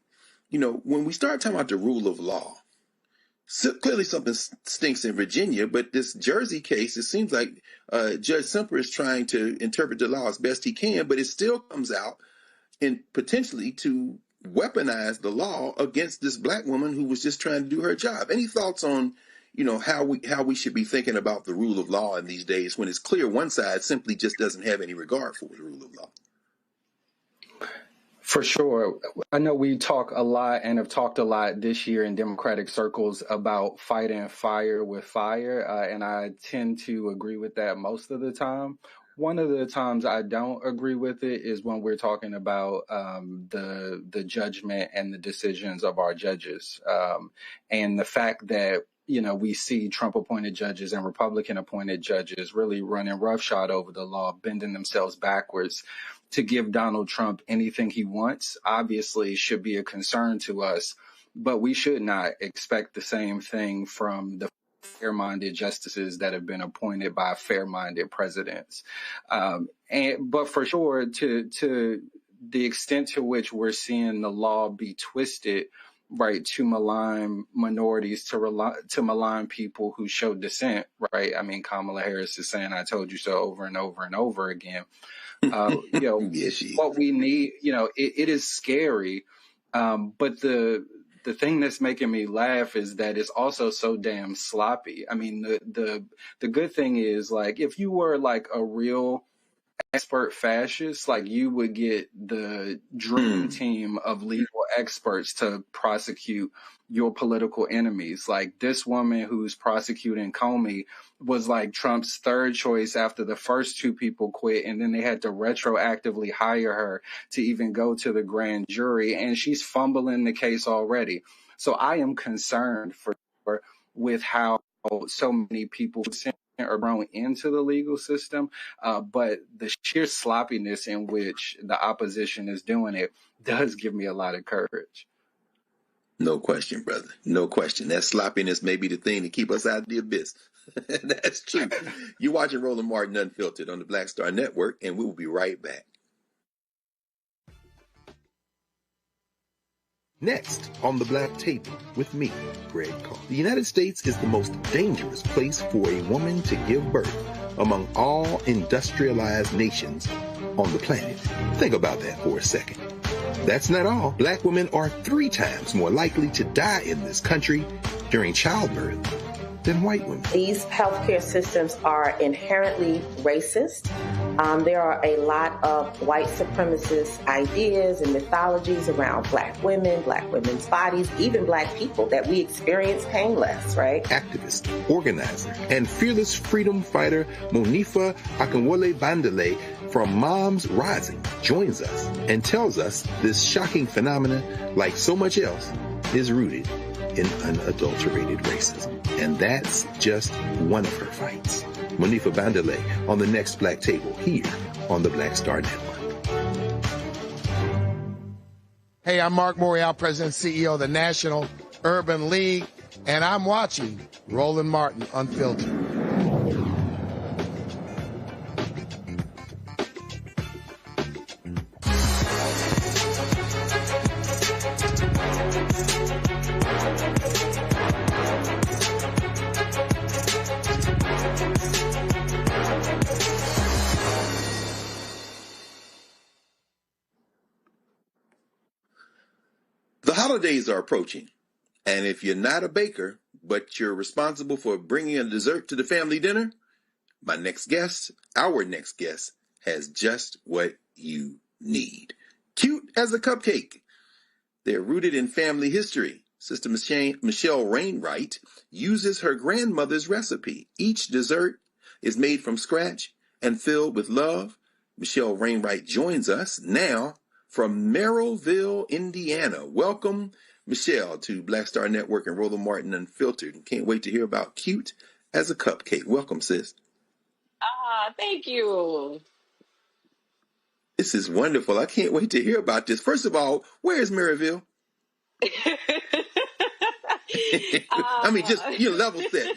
You know, when we start talking about the rule of law, clearly something stinks in Virginia, but this Jersey case, it seems like Judge Semper is trying to interpret the law as best he can, but it still comes out and potentially to weaponize the law against this Black woman who was just trying to do her job. Any thoughts on, you know, how we should be thinking about the rule of law in these days when it's clear one side simply just doesn't have any regard for the rule of law? For sure. I know we talk a lot and have talked a lot this year in Democratic circles about fighting fire with fire, and I tend to agree with that most of the time. One of the times I don't agree with it is when we're talking about the judgment and the decisions of our judges, and the fact that, you know, we see Trump-appointed judges and Republican-appointed judges really running roughshod over the law, bending themselves backwards to give Donald Trump anything he wants. Obviously should be a concern to us, but we should not expect the same thing from the fair-minded justices that have been appointed by fair-minded presidents. But for sure, to the extent to which we're seeing the law be twisted, right, to malign minorities, to malign people who show dissent, right? I mean, Kamala Harris is saying, "I told you so" over and over and over again. You know, what we need, you know, it is scary. But the thing that's making me laugh is that it's also so damn sloppy. I mean, the good thing is, like, if you were like a real expert fascist, like, you would get the dream team of legal experts to prosecute your political enemies. Like, this woman who's prosecuting Comey was like Trump's third choice after the first two people quit, and then they had to retroactively hire her to even go to the grand jury, and she's fumbling the case already. So I am concerned with how so many people are growing into the legal system, but the sheer sloppiness in which the opposition is doing it does give me a lot of courage. No question, brother. No question. That sloppiness may be the thing to keep us out of the abyss. That's true. You're watching Roland Martin Unfiltered on the Black Star Network, and we will be right back. Next on the Black Table with me, Greg Carr. The United States is the most dangerous place for a woman to give birth among all industrialized nations on the planet. Think about that for a second. That's not all. Black women are 3 times more likely to die in this country during childbirth than white women. These healthcare systems are inherently racist. There are a lot of white supremacist ideas and mythologies around black women, black women's bodies, even black people, that we experience painless, right? Activist, organizer, and fearless freedom fighter Monifa Akinwole Bandele from Moms Rising joins us and tells us this shocking phenomenon, like so much else, is rooted in unadulterated racism. And that's just one of her fights. Monifa Bandele on the next Black Table here on the Black Star Network. Hey, I'm Mark Morial, President and CEO of the National Urban League, and I'm watching Roland Martin Unfiltered. The holidays are approaching, and if you're not a baker, but you're responsible for bringing a dessert to the family dinner, our next guest has just what you need. Cute as a cupcake. They're rooted in family history. Sister Michelle Rainwright uses her grandmother's recipe. Each dessert is made from scratch and filled with love. Michelle Rainwright joins us now from Merrillville, Indiana. Welcome, Michelle, to Black Star Network and Roland Martin Unfiltered. Can't wait to hear about Cute as a Cupcake. Welcome, sis. Thank you. This is wonderful. I can't wait to hear about this. First of all, where is Merrillville? I mean, just, level set,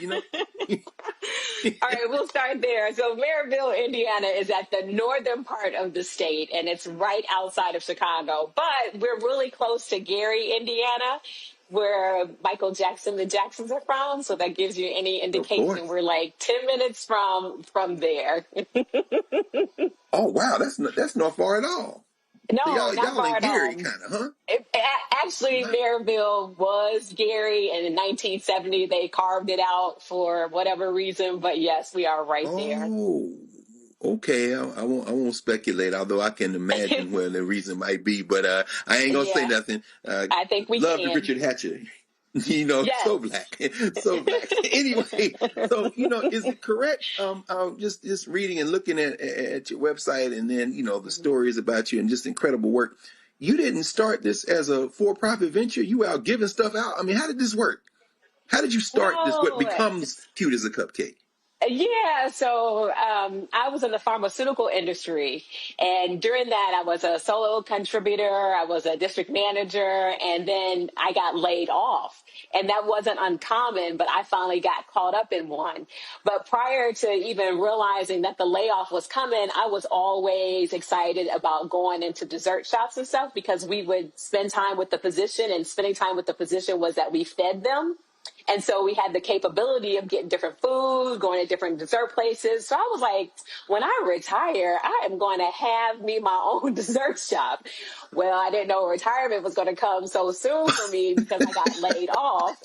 All right, we'll start there. So Merrillville, Indiana is at the northern part of the state, and it's right outside of Chicago. But we're really close to Gary, Indiana, where Michael Jackson, the Jacksons are from. So that gives you any indication. We're like 10 minutes from there. Oh, wow. That's not far at all. No, so not far at Gary, all. kind of, huh? Actually, Merrillville was Gary, and in 1970 they carved it out for whatever reason. But yes, we are right there. Oh, okay. I won't speculate, although I can imagine where the reason might be. But I ain't gonna say nothing. I think we love can. Richard Hatcher. Yes. So black. Anyway, so is it correct? Just reading and looking at your website, and then the stories about you and just incredible work. You didn't start this as a for-profit venture. You out giving stuff out. I mean, how did this work? How did you start this? What becomes Cute as a Cupcake? Yeah, so I was in the pharmaceutical industry, and during that I was a solo contributor, I was a district manager, and then I got laid off. And that wasn't uncommon, but I finally got caught up in one. But prior to even realizing that the layoff was coming, I was always excited about going into dessert shops and stuff, because we would spend time with the physician, and spending time with the physician was that we fed them. And so we had the capability of getting different food, going to different dessert places. So I was like, when I retire, I am going to have me my own dessert shop. Well, I didn't know retirement was going to come so soon for me because I got laid off.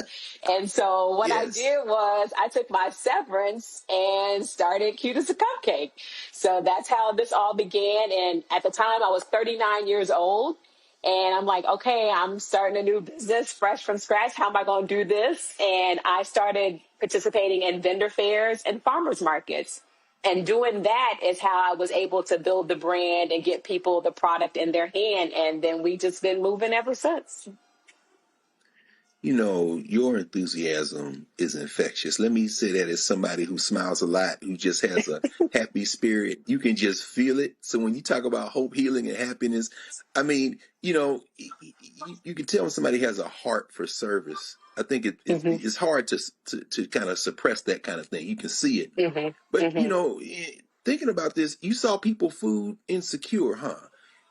And so what I did was I took my severance and started Cute as a Cupcake. So that's how this all began. And at the time I was 39 years old. And I'm like, okay, I'm starting a new business fresh from scratch. How am I going to do this? And I started participating in vendor fairs and farmers markets. And doing that is how I was able to build the brand and get people the product in their hand. And then we just been moving ever since. Your enthusiasm is infectious. Let me say that as somebody who smiles a lot, who just has a happy spirit. You can just feel it. So when you talk about hope, healing, and happiness, I mean, you can tell when somebody has a heart for service. I think it's hard to kind of suppress that kind of thing. You can see it. But, thinking about this, you saw people food insecure, huh?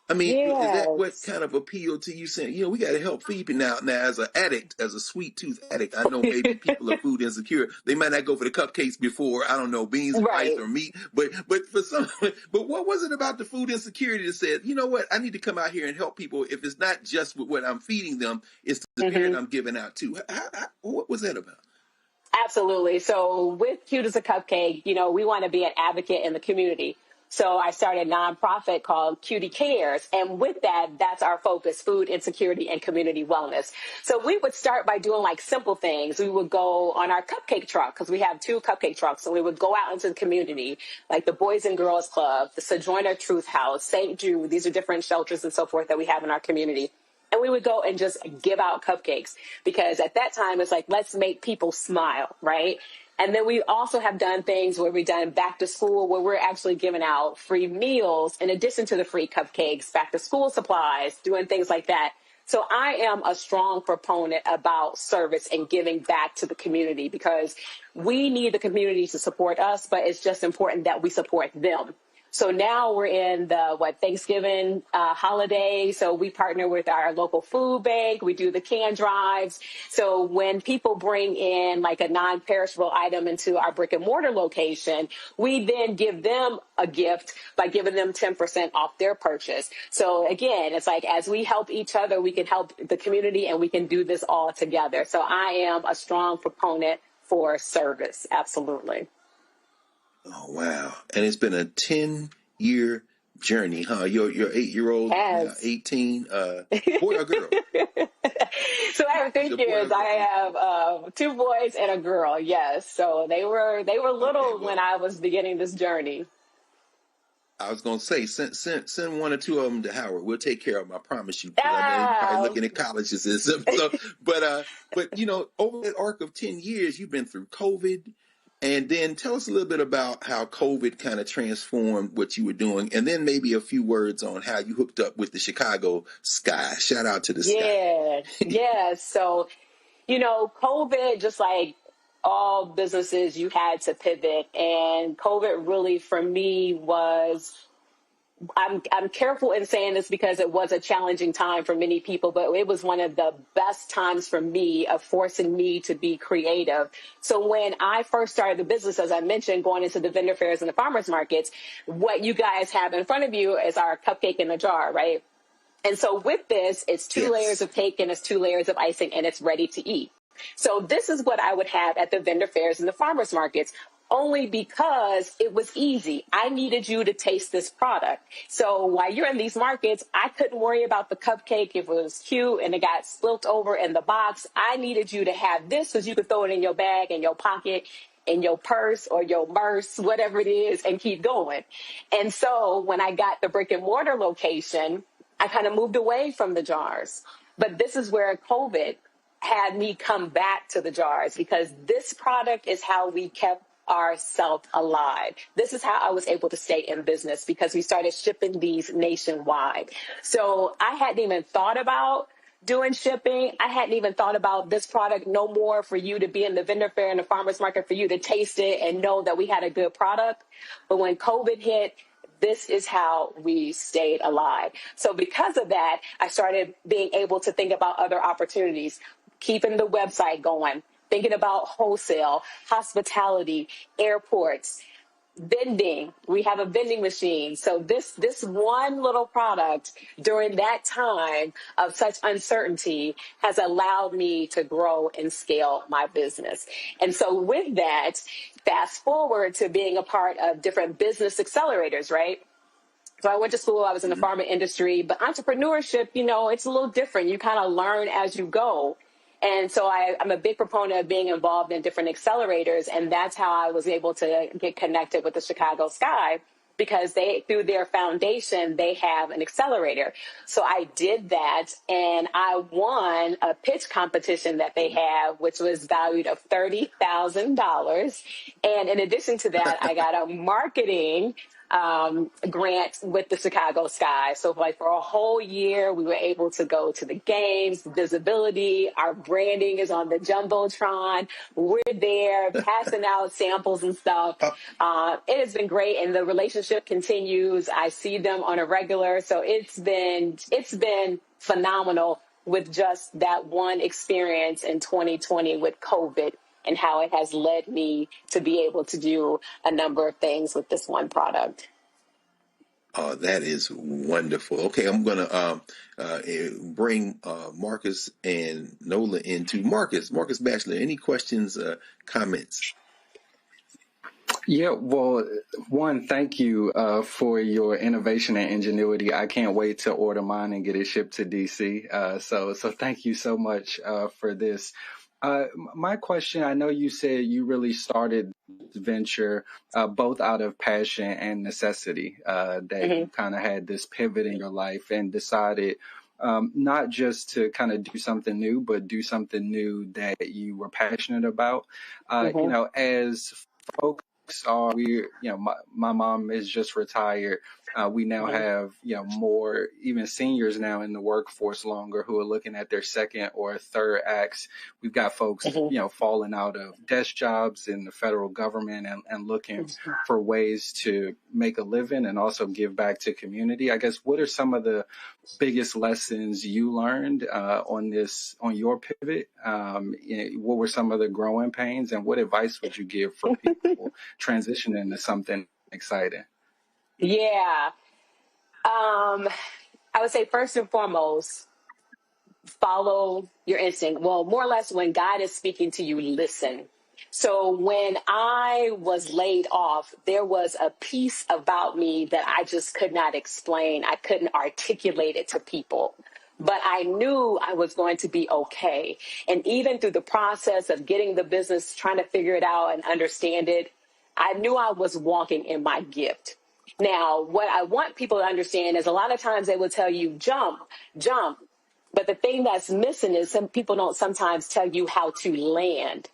I mean, is that what kind of appealed to you, saying, we got to help people now as an addict, as a sweet tooth addict? I know maybe people are food insecure. They might not go for the cupcakes before, I don't know, beans and rice or meat. But for some, but what was it about the food insecurity that said, you know what, I need to come out here and help people. If it's not just with what I'm feeding them, it's the spirit I'm giving out too. What was that about? Absolutely. So with Cute as a Cupcake, we want to be an advocate in the community. So I started a nonprofit called Cutie Cares. And with that, that's our focus, food insecurity and community wellness. So we would start by doing like simple things. We would go on our cupcake truck, because we have 2 cupcake trucks. So we would go out into the community, like the Boys and Girls Club, the Sojourner Truth House, St. Jude. These are different shelters and so forth that we have in our community. And we would go and just give out cupcakes, because at that time it's like, let's make people smile, right? And then we also have done things where we've done back to school, where we're actually giving out free meals in addition to the free cupcakes, back to school supplies, doing things like that. So I am a strong proponent about service and giving back to the community, because we need the community to support us, but it's just important that we support them. So now we're in the Thanksgiving holiday. So we partner with our local food bank. We do the can drives. So when people bring in like a non-perishable item into our brick and mortar location, we then give them a gift by giving them 10% off their purchase. So again, it's like, as we help each other, we can help the community, and we can do this all together. So I am a strong proponent for service. Absolutely. Oh, wow. And it's been a 10-year journey, huh? Your 8-year-old, Yes. 18, boy or girl? So I have 3 kids. I have 2 boys and a girl. Yes. So they were little when I was beginning this journey. I was going to say, send 1 or 2 of them to Howard. We'll take care of them, I promise you. I know you're probably looking at colleges and stuff. So, but, you know, over that arc of 10 years, you've been through COVID. And then tell us a little bit about how COVID kind of transformed what you were doing. And then maybe a few words on how you hooked up with the Chicago Sky. Shout out to the Sky. Yeah. So, you know, COVID, just like all businesses, you had to pivot. And COVID really, for me, was, I'm careful in saying this because it was a challenging time for many people, but it was one of the best times for me of forcing me to be creative. So when I first started the business, as I mentioned, going into the vendor fairs and the farmers markets, what you guys have in front of you is our cupcake in a jar, right? And so with this, it's 2 layers of cake and it's 2 layers of icing, and it's ready to eat. So this is what I would have at the vendor fairs and the farmers markets, only because it was easy. I needed you to taste this product. So while you're in these markets, I couldn't worry about the cupcake if it was cute and it got spilt over in the box. I needed you to have this so you could throw it in your bag, in your pocket, in your purse or your merce, whatever it is, and keep going. And so when I got the brick and mortar location, I kind of moved away from the jars. But this is where COVID had me come back to the jars, because this product is how we kept ourselves alive. This is how I was able to stay in business, because we started shipping these nationwide. So I hadn't even thought about doing shipping. I hadn't even thought about this product no more for you to be in the vendor fair and the farmers market, for you to taste it and know that we had a good product. But when COVID hit, this is how we stayed alive. So because of that, I started being able to think about other opportunities, keeping the website going, thinking about wholesale, hospitality, airports, vending. We have a vending machine. So this one little product during that time of such uncertainty has allowed me to grow and scale my business. And so with that, fast forward to being a part of different business accelerators, right? So I went to school, I was in the pharma industry, but entrepreneurship, you know, it's a little different. You kind of learn as you go. And so I'm a big proponent of being involved in different accelerators. And that's how I was able to get connected with the Chicago Sky, because through their foundation, they have an accelerator. So I did that, and I won a pitch competition that they have, which was valued of $30,000. And in addition to that, I got a marketing grant with the Chicago Sky. So like for a whole year, we were able to go to the games, visibility, our branding is on the Jumbotron. We're there passing out samples and stuff. It has been great. And the relationship continues. I see them on a regular. So it's been phenomenal with just that one experience in 2020 with COVID, and how it has led me to be able to do a number of things with this one product. Oh, that is wonderful. Okay, I'm going to bring Marcus and Nola into. Marcus Batchelor, any questions, comments? Yeah, well, one, thank you for your innovation and ingenuity. I can't wait to order mine and get it shipped to DC. So thank you so much for this. My question, I know you said you really started this venture both out of passion and necessity, that you kind of had this pivot in your life and decided not just to kind of do something new, but do something new that you were passionate about. You know, as folks are, my mom is just retired. We now have, more even seniors now in the workforce longer who are looking at their second or third acts. We've got folks, falling out of desk jobs in the federal government and looking for ways to make a living and also give back to community. I guess, what are some of the biggest lessons you learned on your pivot? What were some of the growing pains, and what advice would you give for people transitioning to something exciting? Yeah. I would say first and foremost, follow your instinct. Well, more or less when God is speaking to you, listen. So when I was laid off, there was a piece about me that I just could not explain. I couldn't articulate it to people, but I knew I was going to be okay. And even through the process of getting the business, trying to figure it out and understand it, I knew I was walking in my gift. Now, what I want people to understand is a lot of times they will tell you, jump. But the thing that's missing is some people don't sometimes tell you how to land.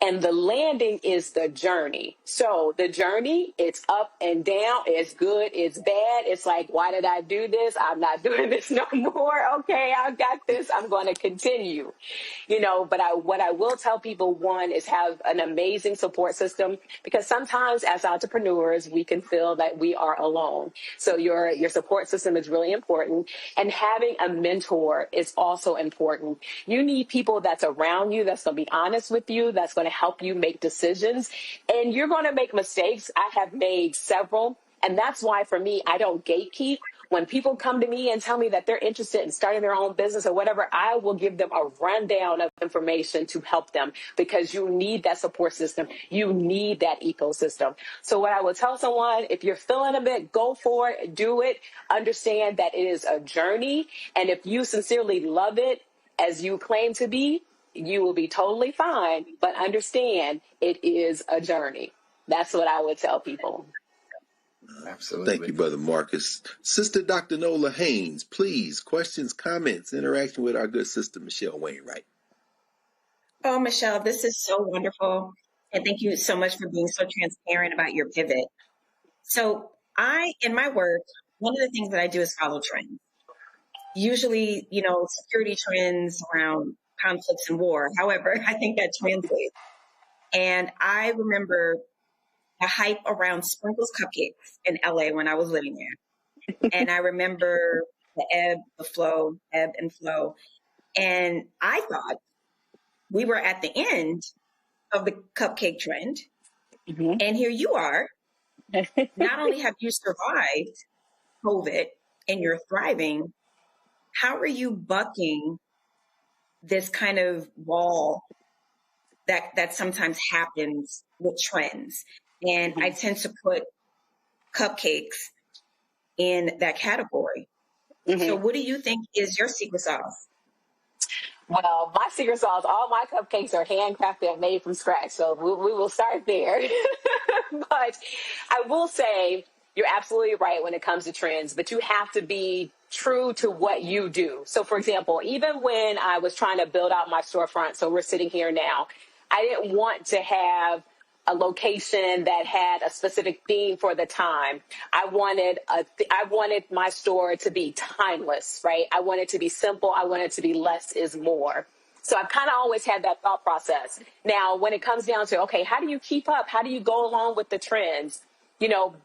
And the landing is the journey. So the journey, it's up and down. It's good. It's bad. It's like, why did I do this? I'm not doing this no more. Okay, I got this. I'm going to continue. But what I will tell people, one, is have an amazing support system, because sometimes as entrepreneurs, we can feel that we are alone. So your support system is really important. And having a mentor is also important. You need people that's around you, that's going to be honest with you, that's going to help you make decisions. And you're going to make mistakes. I have made several. And that's why, for me, I don't gatekeep. When people come to me and tell me that they're interested in starting their own business or whatever, I will give them a rundown of information to help them, because you need that support system. You need that ecosystem. So what I will tell someone, if you're feeling a bit, go for it, do it. Understand that it is a journey. And if you sincerely love it as you claim to be, you will be totally fine. But understand it is a journey. That's what I would tell people. Absolutely. Thank you, Brother Marcus. Sister Dr. Nola Haynes, please, questions, comments, interaction with our good sister, Michelle Wainwright. Oh, Michelle, this is so wonderful. And thank you so much for being so transparent about your pivot. So in my work, one of the things that I do is follow trends. Usually, security trends around conflicts and war. However, I think that translates. And I remember the hype around Sprinkles cupcakes in LA when I was living there. And I remember the ebb and flow. And I thought we were at the end of the cupcake trend. Mm-hmm. And here you are. Not only have you survived COVID and you're thriving, how are you bucking this kind of wall that sometimes happens with trends? And I tend to put cupcakes in that category. Mm-hmm. So what do you think is your secret sauce? Well, my secret sauce, all my cupcakes are handcrafted and made from scratch. So we will start there. But I will say you're absolutely right when it comes to trends, but you have to be true to what you do. So, for example, even when I was trying to build out my storefront, so we're sitting here now, I didn't want to have a location that had a specific theme for the time. I wanted my store to be timeless, right? I want it to be simple. I want it to be less is more. So I've kind of always had that thought process. Now, when it comes down to, okay, how do you keep up? How do you go along with the trends?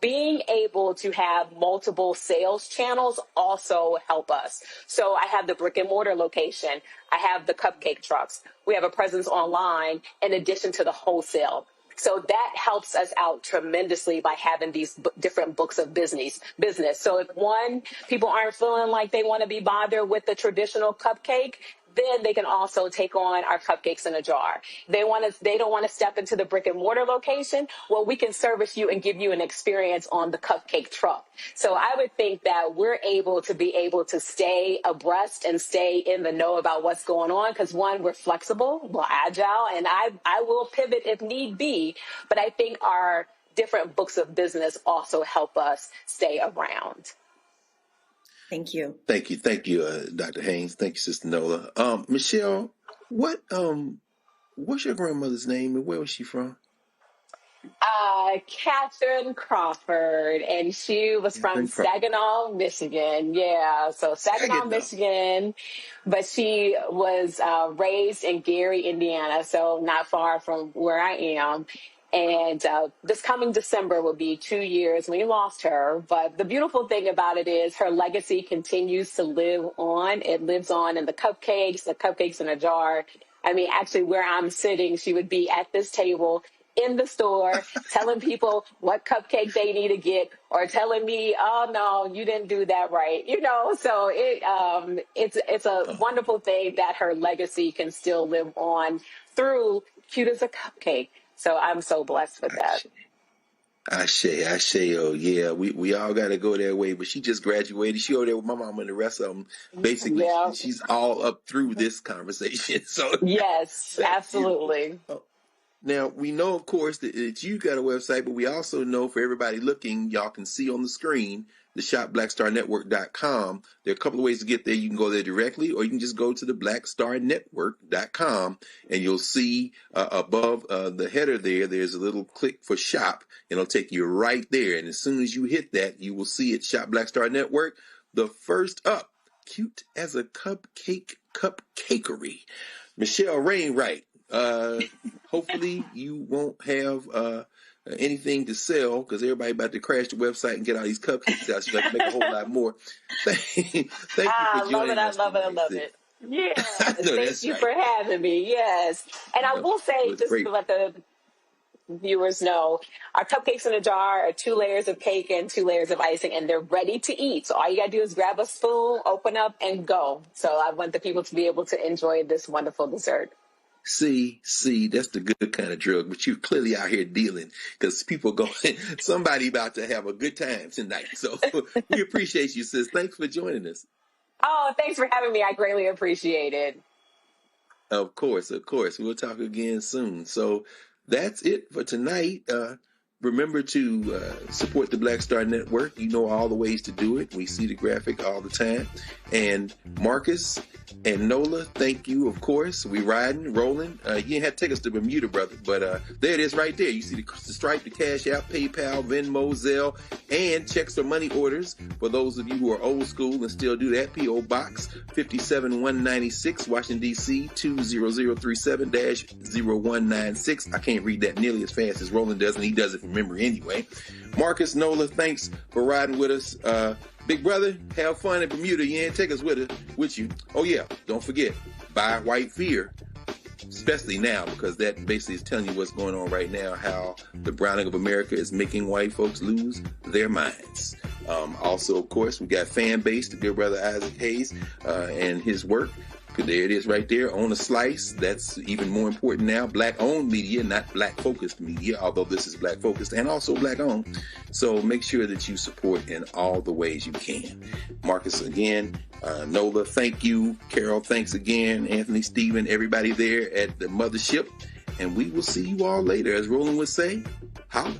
Being able to have multiple sales channels also help us. So I have the brick and mortar location. I have the cupcake trucks. We have a presence online in addition to the wholesale. So that helps us out tremendously by having these different books of business. So if people aren't feeling like they want to be bothered with the traditional cupcake, then they can also take on our cupcakes in a jar. They don't want to step into the brick and mortar location. Well, we can service you and give you an experience on the cupcake truck. So I would think that we're able to stay abreast and stay in the know about what's going on. Because one, we're flexible, we're agile, and I will pivot if need be. But I think our different books of business also help us stay around. Thank you. Thank you, Dr. Haynes. Thank you, Sister Nola. Michelle, what's your grandmother's name and where was she from? Catherine Crawford, and she was from Saginaw, Michigan. Yeah, so Saginaw, Michigan, but she was raised in Gary, Indiana, so not far from where I am. And this coming December will be 2 years we lost her. But the beautiful thing about it is her legacy continues to live on. It lives on in the cupcakes in a jar. I mean, actually, where I'm sitting, she would be at this table in the store telling people what cupcake they need to get, or telling me, oh no, you didn't do that right. You know, so it's a wonderful thing that her legacy can still live on through Cute as a Cupcake. So I'm so blessed with that. Ashe, oh yeah, we all got to go that way. But she just graduated. She over there with my mom and the rest of them. Basically, she's all up through this conversation. So yes, absolutely. Now, we know, of course, that you got a website, but we also know for everybody looking, y'all can see on the screen, the shopblackstarnetwork.com. There are a couple of ways to get there. You can go there directly, or you can just go to the blackstarnetwork.com, and you'll see above the header there's a little click for shop, and it'll take you right there. And as soon as you hit that, you will see it, Shop Black Star Network. The first up, Cute as a Cupcake, Cupcakery. Michelle Rainwright. Hopefully you won't have anything to sell, because everybody about to crash the website and get all these cupcakes out. So you got to make a whole lot more. Thank you for joining us. I love it. Yeah, thank you for having me. Yes, and I will say, just to let the viewers know, our cupcakes in a jar are 2 layers of cake and 2 layers of icing, and they're ready to eat. So all you gotta do is grab a spoon, open up, and go. So I want the people to be able to enjoy this wonderful dessert. See, that's the good kind of drug, but you're clearly out here dealing, because people somebody about to have a good time tonight. So we appreciate you, sis. Thanks for joining us. Oh, thanks for having me. I greatly appreciate it. Of course. We'll talk again soon. So that's it for tonight. Remember to support the Black Star Network. You know all the ways to do it. We see the graphic all the time. And Marcus and Nola, thank you, of course. We riding, rolling. You didn't have to take us to Bermuda, brother, but there it is right there. You see the Stripe, the Cash App, PayPal, Venmo, Zelle, and checks or money orders. For those of you who are old school and still do that, P.O. Box 57196, Washington, D.C. 20037-0196. I can't read that nearly as fast as Roland does, and he does it from memory anyway. Marcus, Nola, thanks for riding with us. Big brother, have fun in Bermuda. You ain't take us with you. Oh yeah, don't forget, buy White Fear, especially now, because that basically is telling you what's going on right now, how the browning of America is making white folks lose their minds. Also, of course, we got Fanbase, the good brother Isaac Hayes, and his work. There it is right there on a slice. That's even more important now. Black-owned media, not black-focused media, although this is black-focused and also black-owned. So make sure that you support in all the ways you can. Marcus, again, Nola, thank you. Carol, thanks again. Anthony, Stephen, everybody there at the mothership. And we will see you all later. As Roland would say, holla.